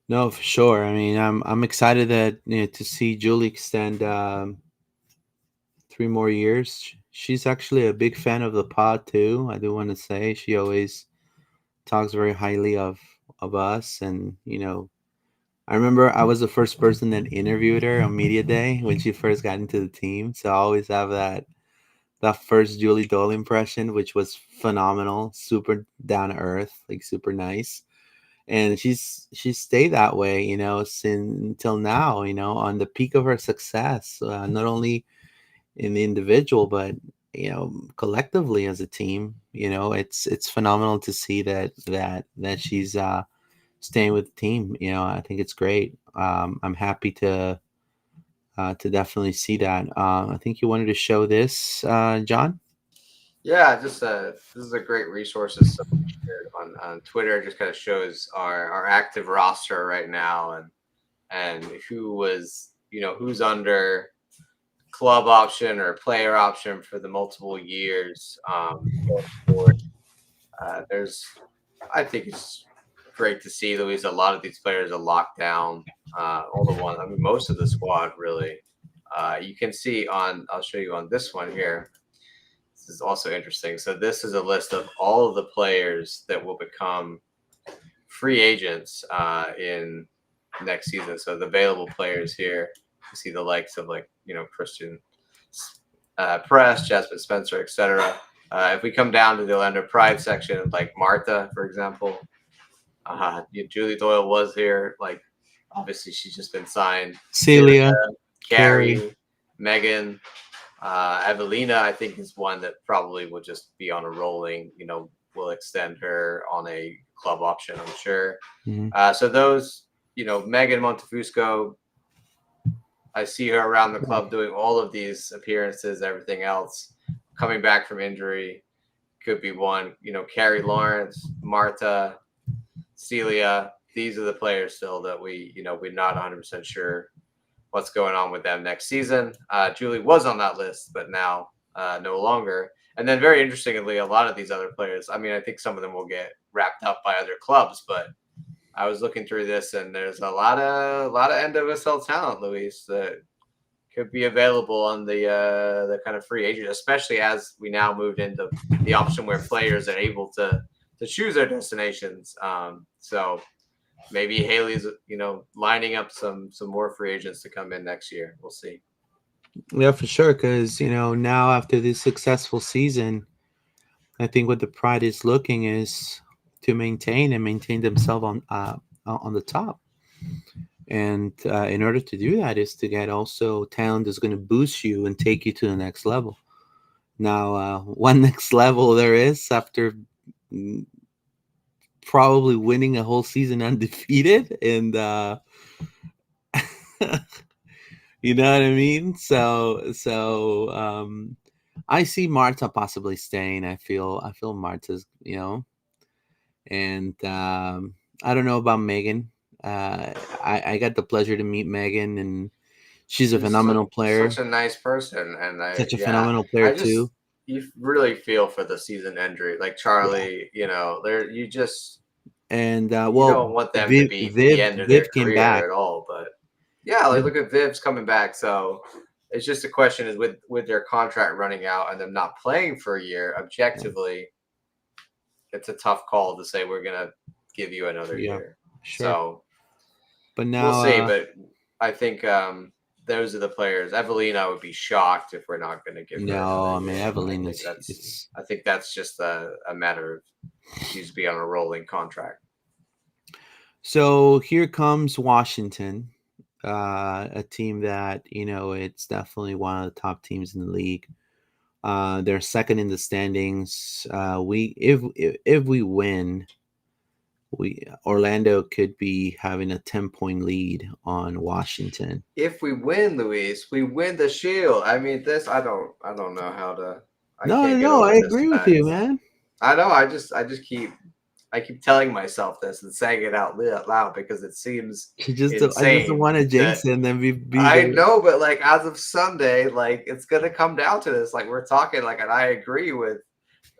No, for sure. I mean, I'm excited that to see Julie extend 3 more years. She's actually a big fan of the pod too. I do want to say she always talks very highly of us, and I remember I was the first person that interviewed her on media day when she first got into the team. So I always have that first Julie Dole impression, which was phenomenal, super down to earth, like super nice. And she's stayed that way, since until now, on the peak of her success, not only in the individual, but collectively as a team. It's phenomenal to see that she's staying with the team. I think it's great. I'm happy to definitely see that. I think you wanted to show this, John. Yeah, just this is a great resource that somebody shared on Twitter. It just kind of shows our active roster right now, and who was who's under club option or player option for the multiple years going forward. There's I think it's great to see, Louise. A lot of these players are locked down. All the one, I mean, most of the squad really. You can see on. I'll show you on this one here. This is also interesting. So this is a list of all of the players that will become free agents in next season. So the available players here, you see the likes of Christian Press, Jasmine Spencer, etc. If we come down to the Orlando Pride section, like Martha, for example, Julie Doyle was here. Like, obviously, she's just been signed. Celia, Celia, Carrie. Carrie, Megan, Evelina, I think, is one that probably will just be on a rolling. We'll extend her on a club option, I'm sure. Mhm. So those, Megan Montefusco, I see her around the club doing all of these appearances, everything else, coming back from injury. Could be one. Carrie Lawrence, Marta, Celia. These are the players still that we're not 100% sure what's going on with them next season. Julie was on that list, but now no longer. And then, very interestingly, a lot of these other players, I mean, I think some of them will get wrapped up by other clubs, but I was looking through this, and there's a lot of NWSL talent, Luis, that could be available on the kind of free agent, especially as we now moved into the option where players are able to choose their destinations. So maybe Haley's lining up some more free agents to come in next year. We'll see. Yeah, for sure. Because now after this successful season, I think what the Pride is looking is to maintain themselves on the top. And in order to do that is to get also talent that's going to boost you and take you to the next level. Now, one next level there is after mm, probably winning a whole season undefeated, and you know what I mean. So I see Marta possibly staying. I feel Marta's, and I don't know about Megan. I got the pleasure to meet Megan, and she's a She's phenomenal player. such a nice person, and Such a phenomenal player I too. just you really feel for the season injury, like Yeah. Charlie. There And you well, don't want them to Viv, be the Viv, end of their Viv came back. career at all. But yeah, like Viv, look at Viv's coming back. So it's just a question is with their contract running out and them not playing for a year. Objectively, it's a tough call to say we're gonna give you another yeah, year. sure. So But we'll now, see. But I think those are the players. Evelina, I would be shocked if we're not going to give her No, I another mean game. Evelyn is it's I think that's just a matter of she's be on a rolling contract. so here comes Washington, a team that it's definitely one of the top teams in the league. They're second in the standings. We if we win, we Orlando could be having a 10-point lead on Washington. If we win, Luis, we win the Shield. I mean, this I don't know how to. I No, can't get no, I over this agree with fact. you, man. I know. I just keep telling myself this and saying it out loud because it seems I just don't insane want to that jinx it and then be I the know, but like as of Sunday, like it's gonna come down to this. Like we're talking, like, and I agree with,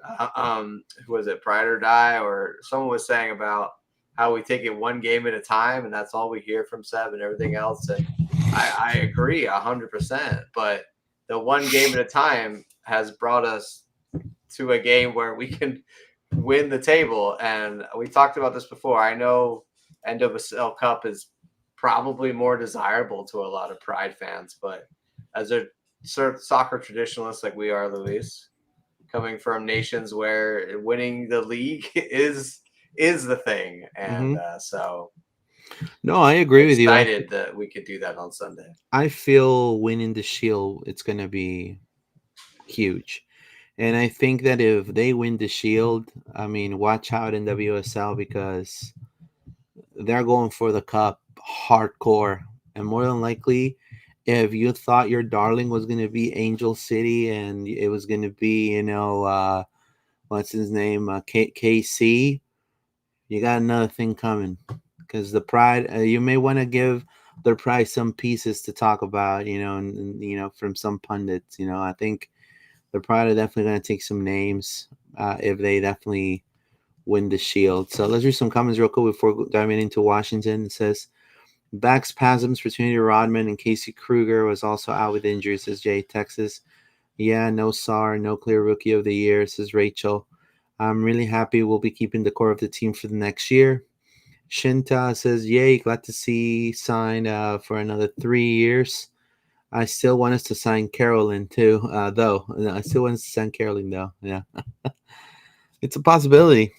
who was it, Pride or Die, or someone was saying about how we take it one game at a time, and that's all we hear from Seb and everything else. And I agree 100%. But the one game at a time has brought us to a game where we can win the table. And we talked about this before. I know NWSL Cup is probably more desirable to a lot of Pride fans, but as a soccer traditionalist like we are, Luis, coming from nations where winning the league is the thing, and so No, I agree with you. excited that we could do that on Sunday. I feel winning the Shield, it's going to be huge. And I think that if they win the Shield, I mean, watch out in WSL because they're going for the cup hardcore. And more than likely, if you thought your darling was going to be Angel City and it was going to be, what's his name, KC, you got another thing coming. Because the Pride, you may want to give their Pride some pieces to talk about, and from some pundits. I think the Pride are definitely going to take some names if they definitely win the Shield. So let's read some comments real quick before diving into Washington. It says, back spasms for Trinity Rodman and Casey Kruger was also out with injuries, says Jay, Texas. Yeah, no SAR, no clear rookie of the year, says Rachel. I'm really happy we'll be keeping the core of the team for the next year. Shinta says, yay, glad to see signed for another 3 years. I still want us to sign Carolyn too, though. I still want us to sign Carolyn, though. Yeah. It's a possibility.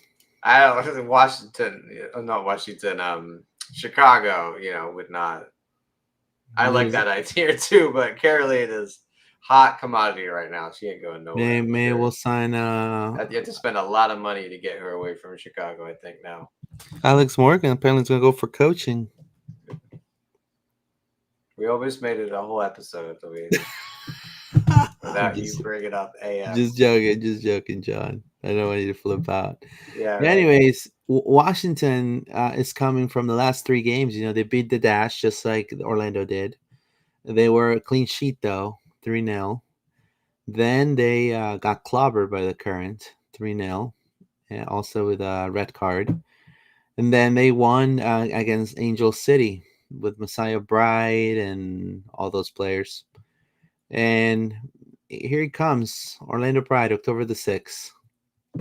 I don't know, not Washington, Chicago, would not. I like that idea too, but Caroline is hot commodity right now. She ain't going nowhere. Maybe we'll sign you have to spend a lot of money to get her away from Chicago, I think now. Alex Morgan apparently is going to go for coaching. We almost made it a whole episode, Louise. Without you bringing up AF. Just joking, John. I don't want you to flip out. Yeah. Right. Anyways, Washington is coming from the last 3 games. They beat the Dash just like Orlando did. They were a clean sheet, though, 3-0. Then they got clobbered by the Current, 3-0, and also with a red card. And then they won against Angel City with Messiah Bride and all those players. And here he comes, Orlando Pride, October the 6th,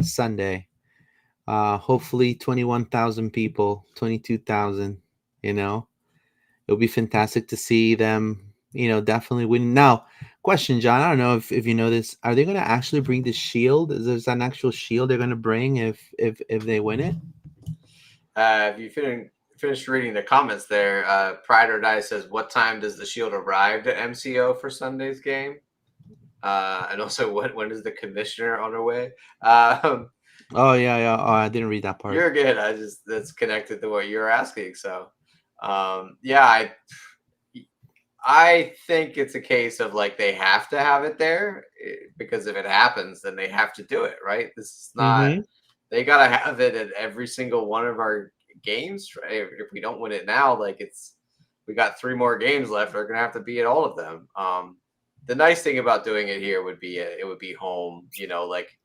Sunday. Hopefully 21,000 people, 22,000, It'll be fantastic to see them, definitely win. Now, question, John, I don't know if you know this. Are they going to actually bring the shield? Is there an actual shield they're going to bring if they win it? If you finished reading the comments there, Pride or Die says, what time does the shield arrive at MCO for Sunday's game? And also, when is the commissioner on her way? Oh, yeah. Oh, I didn't read that part. You're good. That's connected to what you're asking. So, yeah, I think it's a case of like they have to have it there because if it happens, then they have to do it, right? This is not. They gotta have it at every single one of our games. Right? If we don't win it now, like we got 3 more games left. We're gonna have to be at all of them. The nice thing about doing it here would be it would be home. Like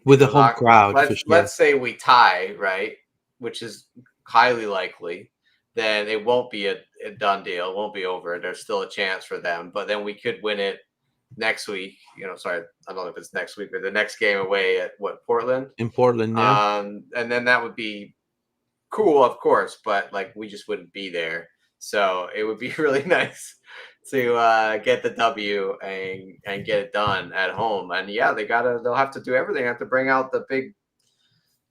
with a home crowd. Let's say we tie, right, which is highly likely. Then it won't be a done deal. It won't be over. There's still a chance for them. But then we could win it next week. Sorry, I don't know if it's next week, but the next game away at Portland? In Portland, yeah. And then that would be cool, of course, but like we just wouldn't be there. So it would be really nice to get the W and get it done at home. And yeah, they'll have to do everything. They have to bring out the big,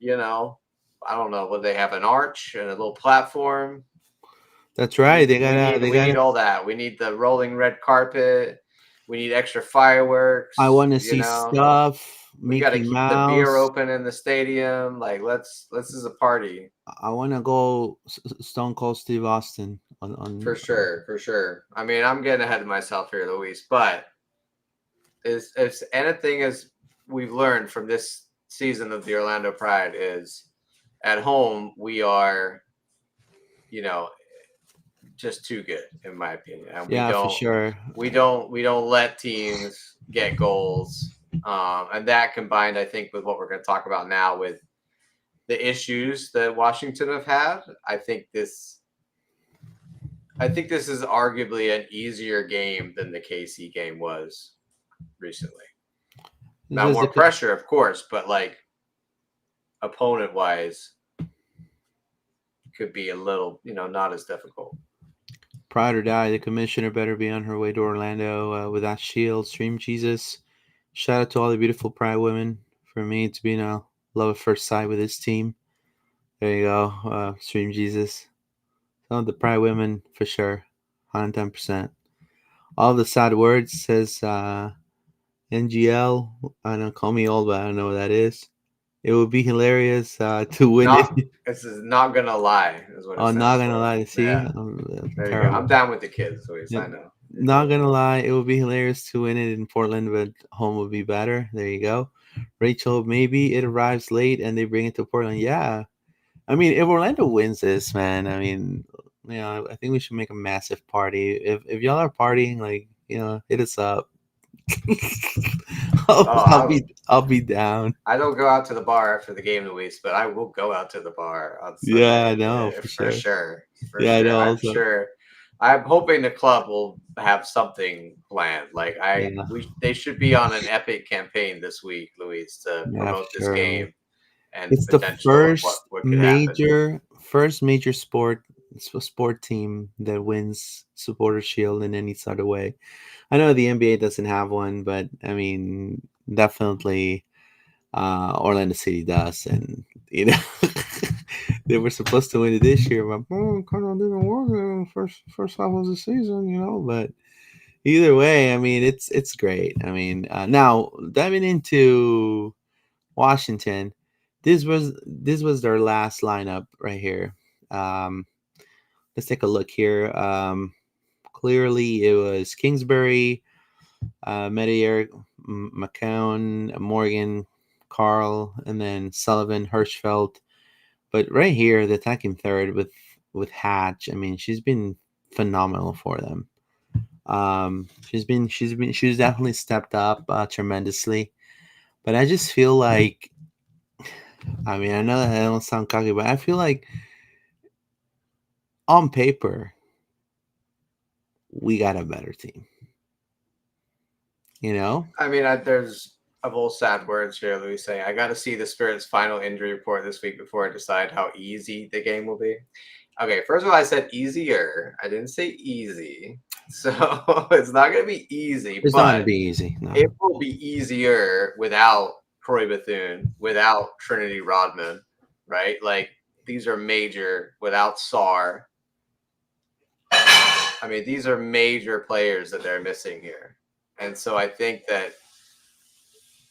I don't know, what they have, an arch and a little platform. That's right. We need all that. We need the rolling red carpet. We need extra fireworks. I want to see stuff. We got to keep the beer open in the stadium. Like, let's this is a party. I want to go Stone Cold Steve Austin on for sure. I mean, I'm getting ahead of myself here, Luis, but is anything as we've learned from this season of the Orlando Pride is at home we are, just too good in my opinion. And for sure. We don't let teams get goals. And that combined, I think, with what we're going to talk about now with the issues that Washington have had, I think this is arguably an easier game than the KC game was recently. Now, more pressure, of course, but like opponent-wise, could be a little, not as difficult. Pride or die, the commissioner better be on her way to Orlando with that shield. Stream Jesus. Shout out to all the beautiful Pride women. For me, it's been a love at first sight with this team. There you go. Stream Jesus. Some of the Pride women, for sure. 110%. All the sad words says NGL. I don't call me old, but I don't know what that is. It would be hilarious to win it. This is not gonna lie. Is what it not gonna lie. See, yeah. There you go. I'm down with the kids. I know. Not gonna lie, it would be hilarious to win it in Portland, but home would be better. There you go. Rachel, maybe it arrives late and they bring it to Portland. Yeah, I mean, if Orlando wins this, man, I mean, I think we should make a massive party. If y'all are partying, like, hit us up. I'll be down. I don't go out to the bar after the game, Luis, but I will go out to the bar on Sunday. Yeah, I know for sure. I know. I'm sure. I'm hoping the club will have something planned. Like they should be on an epic campaign this week, Luis, to promote this game. And it's the first major sport team that wins Supporter Shield in any sort of way. I know the NBA doesn't have one, but I mean, definitely Orlando City does, and they were supposed to win it this year, but kind of didn't work in the first half of the season, But either way, I mean, it's great. I mean, now diving into Washington, this was their last lineup right here. Let's take a look here. Clearly, it was Kingsbury, Medier, McCown, Morgan, Carl, and then Sullivan, Hirschfeld. But right here, the attacking third with Hatch. I mean, she's been phenomenal for them. She's definitely stepped up tremendously. But I just feel like, I mean, I know that I don't sound cocky, but I feel like on paper, we got a better team. I mean, there's of all sad words here, Luis saying, I got to see the Spirit's final injury report this week before I decide how easy the game will be. Okay, first of all, I said easier. I didn't say easy. So it's not going to be easy. It's not going to be easy. No. It will be easier without Croy Bethune, without Trinity Rodman, right? Like, these are major, without Sarr. I mean, these are major players that they're missing here. And so I think that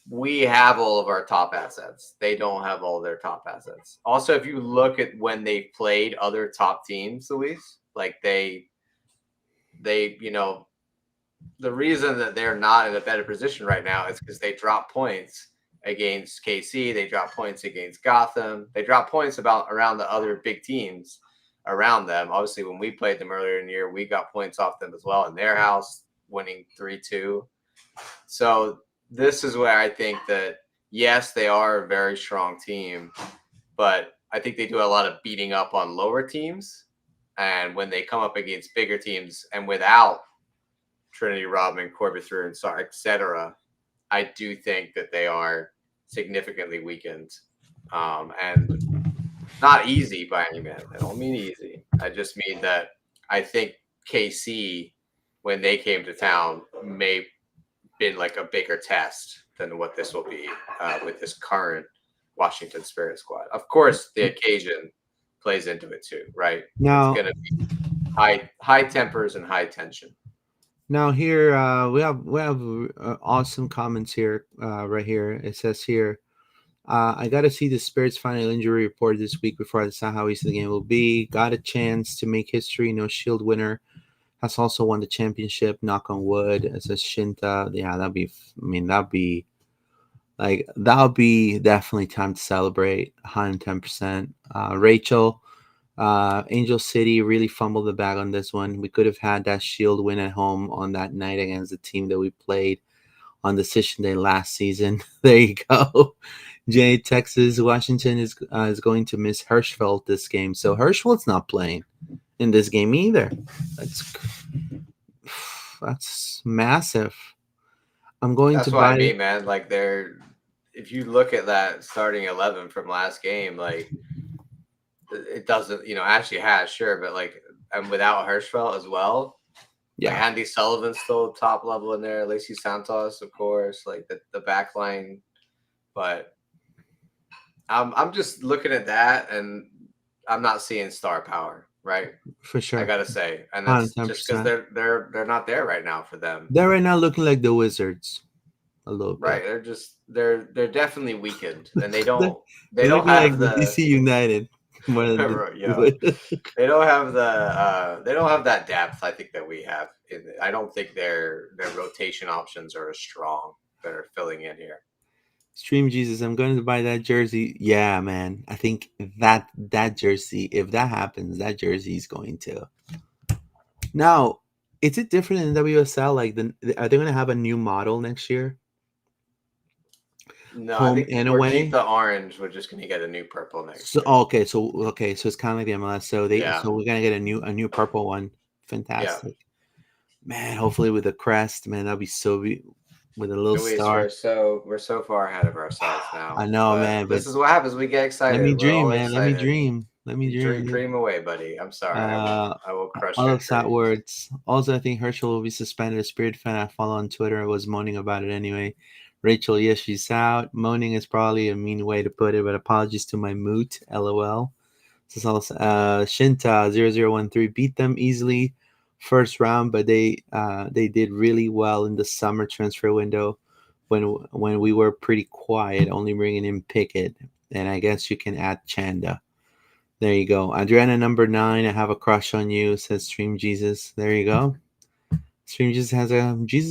we have all of our top assets. They don't have all their top assets. Also, if you look at when they played other top teams, Luis, like the reason that they're not in a better position right now is because they dropped points against KC. They dropped points against Gotham. They dropped points around the other big teams around them. Obviously, when we played them earlier in the year, we got points off them as well in their house, winning 3-2. So this is where I think that, yes, they are a very strong team, but I think they do a lot of beating up on lower teams. And when they come up against bigger teams and without Trinity Rodman, Corbett Through, and Sarr, etc., I do think that they are significantly weakened. And not easy by any means. I don't mean easy. I just mean that I think KC, when they came to town, may been like a bigger test than what this will be with this current Washington Spirit squad. Of course, the occasion plays into it too, right? It's Now, going to be high tempers and high tension. now here we have awesome comments here. Right here, it says here. I got to see the Spirits' final injury report this week before I decide how easy the game will be. Got a chance to make history. No Shield winner has also won the championship. Knock on wood. It says Shinta. Yeah, that'd be. I mean, that'll be definitely time to celebrate. 110%. Rachel, Angel City really fumbled the bag on this one. We could have had that Shield win at home on that night against the team that we played on Decision Day last season. There you go. Jay, Texas, Washington is going to miss Hirschfeld this game, so Hirschfeld's not playing in this game either. That's that's massive. I'm going That's to what I buy. mean, man. Like if you look at that starting 11 from last game, like it doesn't, Ashley has sure, but like and without Hirschfeld as well. Like Yeah, Andy Sullivan's still top level in there. Lacey Santos, of course, like the back line. But I'm just looking at that and I'm not seeing star power, right? for I sure. gotta say. And that's just because 110%. they're not there right now for them. They're right now looking like the Wizards a little Right. bit. They're definitely weakened and they they're, don't they they're don't looking like have the the DC United more than yo, the. they don't have that depth I think that we have. I don't think their rotation options are as strong that are filling in here. Stream Jesus, I'm going to buy that jersey. Yeah, man. I think that jersey, if that happens, that jersey is going to. Now, is it different in WSL? Like, are they going to have a new model next year? No, I Home think and we're keep away. the orange. We're just gonna get a new purple next So year. okay, so it's kind of like the MLS. Yeah, So we're gonna get a new purple one. yeah. Fantastic, man. Hopefully with a crest, man. That'll be with a little Luis, star. we're so far ahead of ourselves I now. know, But man. But this is what happens. We get let me excited. We're dream, all man. Let me excited. dream. Let me You dream, dream. dream away, buddy. I'm sorry. I won't. Uh, I won't crush all your of sad dreams. words. Also, I think Herschel will be suspended. A Spirit fan I follow on Twitter was moaning about it anyway. Rachel, yes, she's out. Moaning is probably a mean way to put it, but apologies to my moot. LOL. This is also Shinta 0013 beat them easily first round, but they did really well in the summer transfer window when we were pretty quiet, only bringing in Pickett, and I guess you can add Chanda. There you go. Adriana number 9, I have a crush on you, says Stream Jesus. There you go. Stream Jesus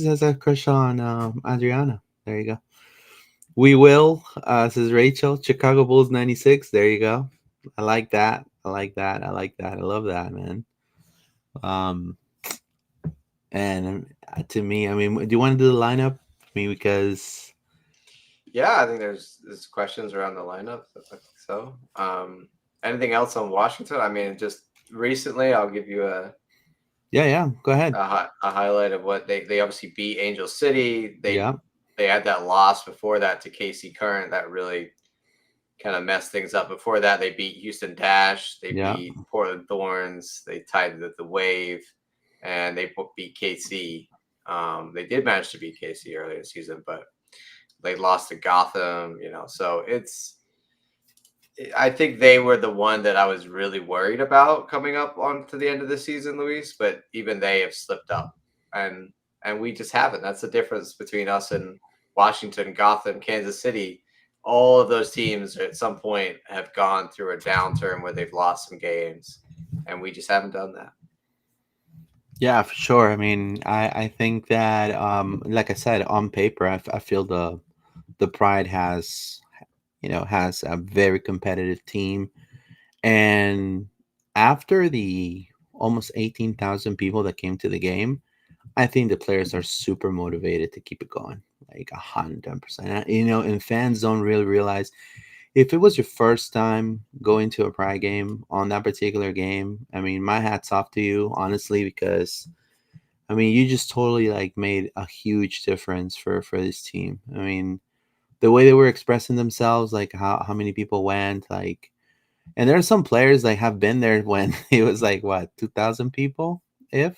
has a crush on Adriana. There you go. We will, says Rachel. Chicago Bulls 96. There you go. I like that. I like that. I like that. I love that, man. Um, and to me, I mean, do you want to do the lineup? I mean, because Yeah, I think there's questions around the lineup. I think so. Anything else on Washington? I mean, just recently, I'll give you yeah, go ahead. a highlight of what they obviously beat Angel City. Yeah, They had that loss before that to KC Current that really kind of messed things up. Before that, they beat Houston Dash, they yeah, beat Portland Thorns, they tied the Wave, and they beat KC. They did manage to beat KC earlier in the season, but they lost to Gotham. So I think they were the one that I was really worried about coming up on to the end of the season, Luis. But even they have slipped up, and we just haven't. That's the difference between us and Washington, Gotham, Kansas City. All of those teams at some point have gone through a downturn where they've lost some games, and we just haven't done that. yeah, for sure. I mean, I think that like I said, on paper, I feel the Pride has a very competitive team. And after the almost 18,000 people that came to the game, I think the players are super motivated to keep it going, like 110%. And fans don't really realize if it was your first time going to a Pride game on that particular game. I mean, my hat's off to you, honestly, because I mean, you just totally like made a huge difference for this team. I mean, the way they were expressing themselves, like how many people went, like And there are some players that have been there when it was like what 2,000 people, if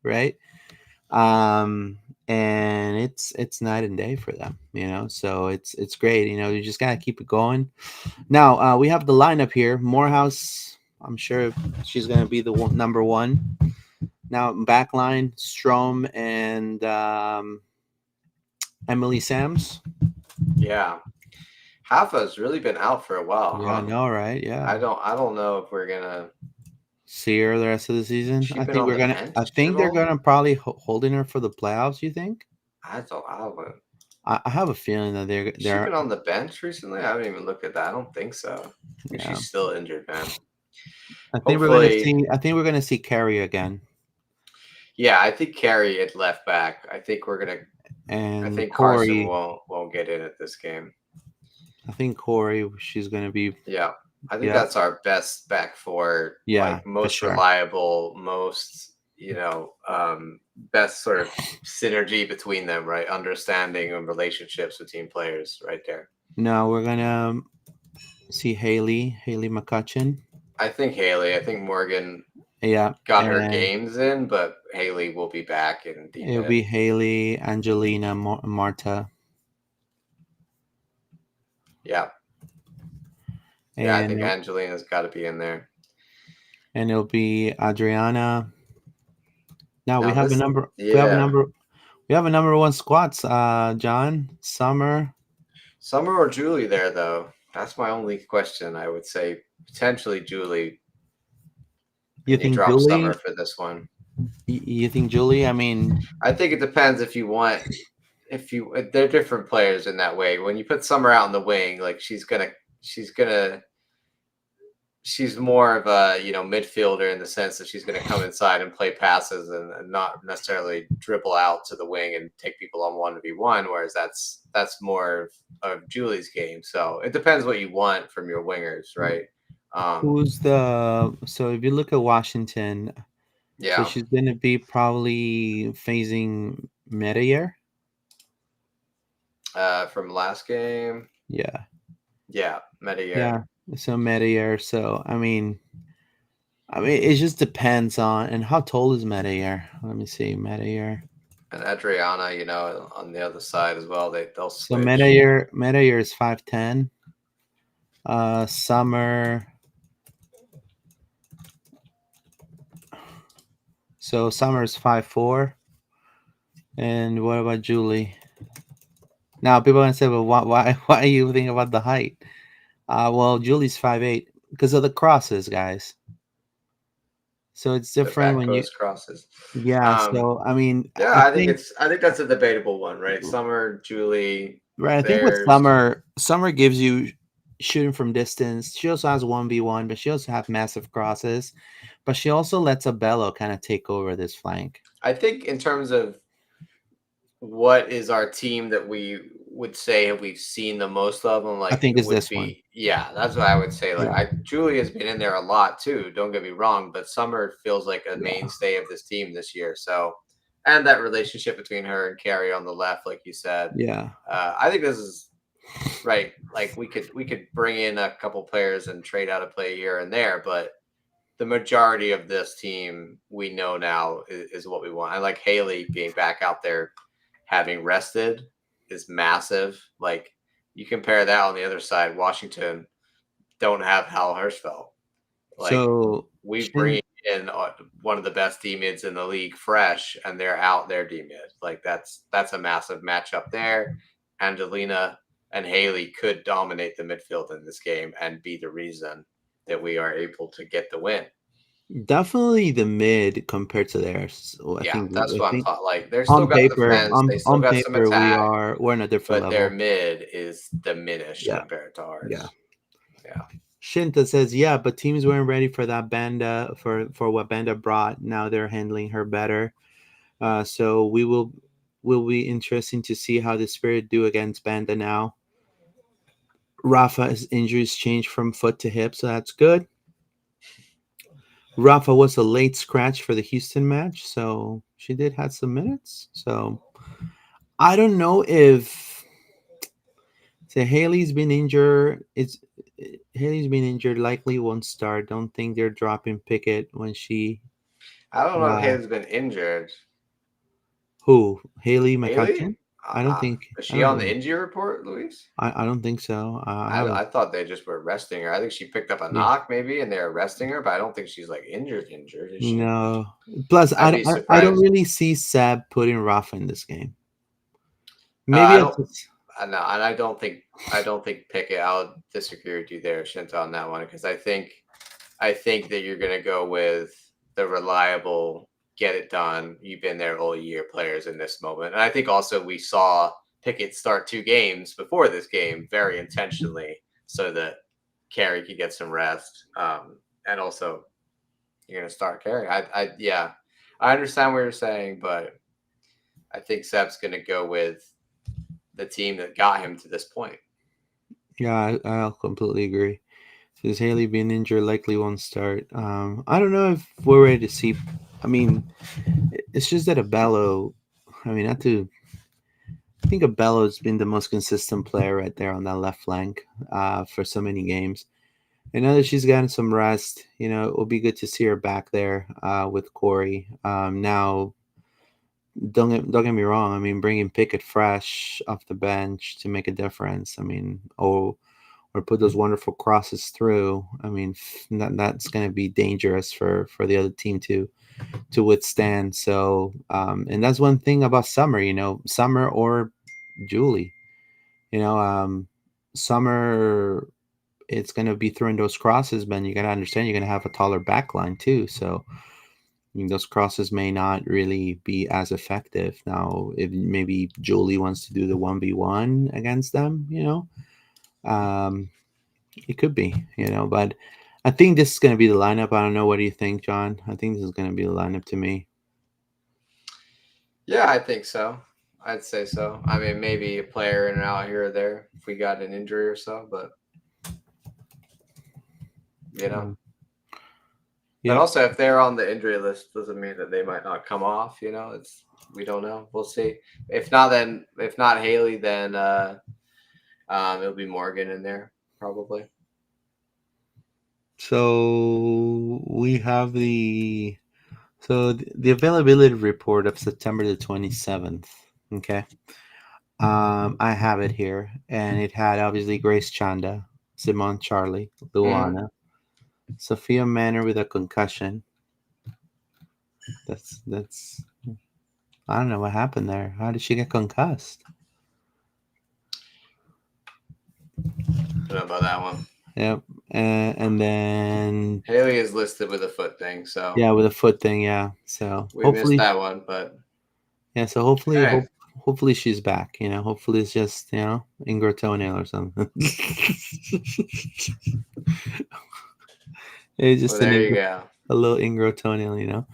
right. And it's night and day for them, so it's great. You just gotta keep it going. Now we have the lineup here. Morehouse, I'm sure she's gonna be the number one. Now backline, Strom and Emily Sams. Yeah. Hafa's really been out for a while, Yeah, I huh? know, right? Yeah. I don't know if we're gonna. See her the rest of the season. She been on the I bench think at they're all? gonna probably holding her for the playoffs. You think? I don't. I have a feeling that Has she they're been on the bench recently? I haven't even looked at that. I don't think so. I think yeah. she's still injured, man. I think we're gonna Hopefully, see. I think we're gonna see Carrie again, yeah. I think Carrie at left back. I think we're gonna. I and think Carson Corey. won't get in at this game. I think Corey. She's gonna be. Yeah, I think Yeah, that's our best back four, yeah, like for most sure. reliable, most best sort of synergy between them, right? Understanding and relationships between players, right there. No, we're gonna see Haley McCutcheon. I think Haley. I think Morgan Yeah, got her and games in, but Haley will be back in the it'll mid. be Haley, Angelina, Marta, Yeah, yeah. I and think Angelina's got to be in there. it'll be Adriana. Now we Now have a this, number. We have a yeah, number. We have a number one squats. John Summer. Summer or Julie there though. That's my only question. I would say potentially Julie, You and you think drop Summer Julie? for this one. You think Julie? I mean, I think it depends if you want. If you, they're different players in that way. When you put Summer out in the wing, like she's gonna she's more of a midfielder in the sense that she's going to come inside and play passes and not necessarily dribble out to the wing and take people on 1v1, whereas that's more of Julie's game. So it depends what you want from your wingers, right? who's the? So if you look at Washington, so Yeah. she's going to be probably phasing Metayer. From last game. Yeah. Yeah, Medier. Yeah. So Metayer. So I mean, it just depends on and how tall is Metayer. Let me see, Metayer. And Adriana, on the other side as well. They'll So switch. Metayer is 5'10". Summer. So Summer's 5'4". And what about Julie? Now people are gonna say, well, why are you thinking about the height? Well, Julie's 5'8" because of the crosses, guys. So it's The different back when you, post crosses. yeah. Um, So I mean, yeah, I think that's a debatable one, right? Summer, Julie, right. I think with there's Summer gives you shooting from distance. She also has 1v1, but she also has massive crosses. But she also lets Abello kind of take over this flank. I think in terms of what is our team that we would say we've seen the most of them, I like think it it's would this one. be, yeah, that's what I would say. Like Yeah, Julie has been in there a lot too, don't get me wrong, but Summer feels like a yeah, mainstay of this team this year. So, and that relationship between her and Carrie on the left, like you said, yeah. I think this is right. Like we could bring in a couple players and trade out a play here and there, but the majority of this team we know now is what we want. I like Haley being back out there, having rested, is massive. Like you compare that on the other side, Washington don't have Hal Hirschfeld. Like So we bring Shin, in one of the best D mids in the league fresh, and they're out their D mid. Like that's a massive matchup there. Angelina and Haley could dominate the midfield in this game and be the reason that we are able to get the win. definitely the mid compared to theirs. So Yeah, that's I what I'm think talking. Like they're still got defense, they still on got some paper attack, we're in a different but their level. mid is diminished Yeah, compared to yeah. ours. Yeah. Shinta says, yeah, but teams weren't ready for that Banda for what Banda brought. Now they're handling her better. So will be interesting to see how the Spirit do against Banda now. Rafa's injuries changed from foot to hip, so that's good. Rafa was a late scratch for the Houston match, so she did have some minutes. So I don't know if So Haley's been injured. Haley's been injured. Likely won't start. Don't think they're dropping Pickett when she. I don't know if Uh, Haley's been injured. who Haley Haley? McCutcheon? I don't think. Is I she on don't the know. injury report, Luis? I don't think so. I haven't. I thought they just were resting her. I think she picked up a Yeah. knock maybe, and they're resting her, but I don't think she's like injured. Injured is she? No. Plus, I'd be I don't surprised. really see Seb putting Rafa in this game. I Maybe I don't. just. No, and I don't think Pickett. I'll disagree with you there, Shinta, on that one because I think that you're going to go with the reliable, get it done. You've been there all year players in this moment, and I think also we saw Pickett start 2 games before this game very intentionally so that Carey could get some rest, and also you're going to start Carey. Yeah, I understand what you're saying, but I think Seb's going to go with the team that got him to this point. Yeah, I'll completely agree. Since Haley being injured, likely won't start. I don't know if we're ready to see. I mean, it's just that Abello. I mean, not to. I think Abello's been the most consistent player right there on that left flank for so many games. And now that she's gotten some rest, it will be good to see her back there with Corey. Now, don't get me wrong. I mean, bringing Pickett fresh off the bench to make a difference. I mean, or put those wonderful crosses through. I mean, that's going to be dangerous for the other team to withstand. So, and that's one thing about Summer. Summer or Julie. You know, Summer. It's going to be throwing those crosses, but you got to understand you're going to have a taller back line too. So those crosses may not really be as effective. Now, if maybe Julie wants to do the 1v1 against them, um, it could be, but I think this is going to be the lineup. I don't know. What do you think, John? I think this is going to be the lineup to me. Yeah, I think so. I'd say so. I mean, maybe a player in and out here or there if we got an injury or so, but Yeah. But also, if they're on the injury list, doesn't mean that they might not come off. We don't know. We'll see. If not Haley, then it'll be Morgan in there probably. So we have the availability report of September the 27th. Okay. I have it here, and it had obviously Grace Chanda, Simone Charlie, Luana, Sophia Manor with a concussion. That's I don't know what happened there. How did she get concussed? Don't know about that one. Yep. And then Haley is listed with a foot thing, so yeah, with a foot thing, yeah. So we hopefully missed that one, but yeah. So hopefully, okay. hopefully she's back. Hopefully it's just Ingrid toenail or something. It's just Well, there you go. a little Ingrid toenail.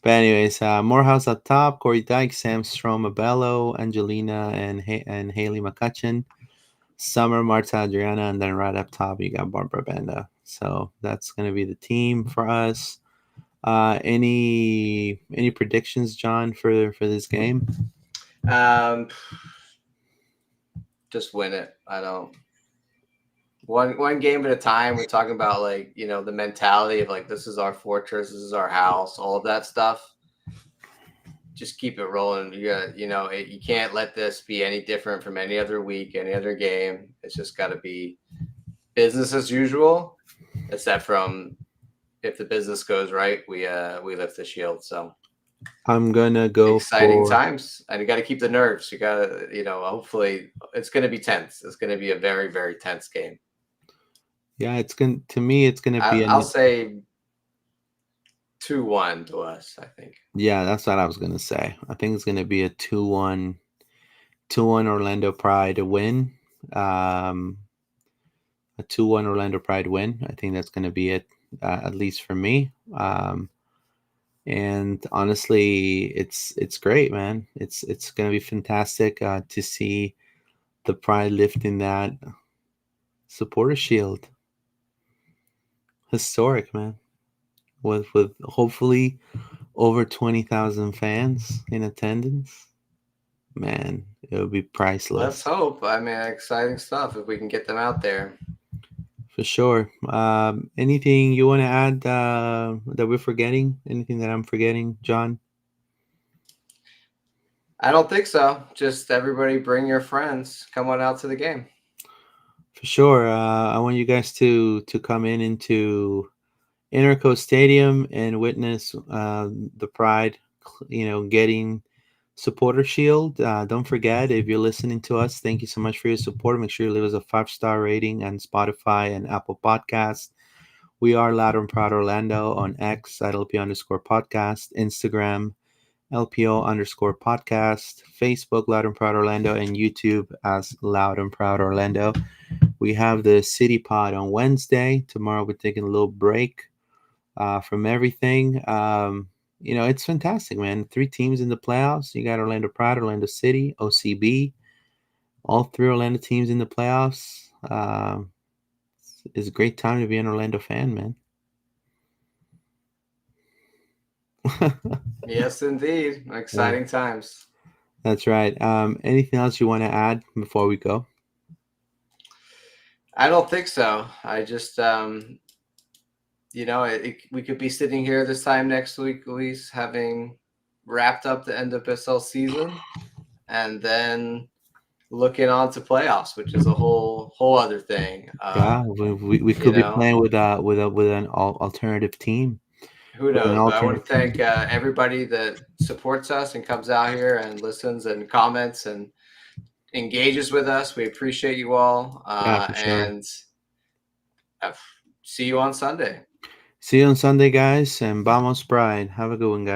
But anyways, Morehouse up top, Corey Dyke, Sam Strom, Abello, Angelina, and Haley McCutcheon, Summer, Marta, Adriana, and then right up top you got Barbara Banda. So that's gonna be the team for us. Any predictions, John, for this game? Just win it. I don't. One game at a time. We're talking about the mentality of this is our fortress, this is our house, all of that stuff. Just keep it rolling. You can't let this be any different from any other week, any other game. It's just got to be business as usual, except from if the business goes right, we lift the shield. So I'm gonna go exciting times, and you got to keep the nerves. You got to, hopefully it's going to be tense. It's going to be a very, very tense game. Yeah, it's gonna be. I'll say 2-1 to us, I think. Yeah, that's what I was gonna say. I think it's gonna be a 2-1 Orlando Pride win. A 2-1 Orlando Pride win. I think that's gonna be it, at least for me. And honestly, it's great, man. It's gonna be fantastic to see the Pride lifting that supporter shield. Historic, man. With hopefully over 20,000 fans in attendance. man, it would be Let's priceless hope. I mean, exciting stuff if we can get them out there. for sure. Anything you want to add that we're forgetting? Anything that I'm forgetting, John? I don't think so. Just everybody bring your friends. Come on out to the game. For sure. I want you guys to come into Interco Stadium and witness the Pride, getting supporter shield. Don't forget, if you're listening to us, thank you so much for your support. Make sure you leave us a 5-star rating on Spotify and Apple Podcasts. We are Loud and Proud Orlando on X at LP_podcast, Instagram LPO_podcast, Facebook Loud and Proud Orlando, and YouTube as Loud and Proud Orlando. We have the City Pod on Wednesday. Tomorrow we're taking a little break from everything. It's fantastic, man. 3 teams in the playoffs. You got Orlando Pride, Orlando City, OCB. All 3 Orlando teams in the playoffs. It's a great time to be an Orlando fan, man. Yes, indeed. Exciting times. That's right. Anything else you want to add before we go? I don't think so. I just, we could be sitting here this time next week, Luis, having wrapped up the NWSL season, and then looking on to playoffs, which is a whole other thing. Yeah, we could be playing with an alternative team. Who knows? But I want to thank everybody that supports us and comes out here and listens and comments and engages with us. We appreciate you all. Yeah, for sure. And see you on Sunday. See you on Sunday, guys, and vamos Pride. Have a good one, guys.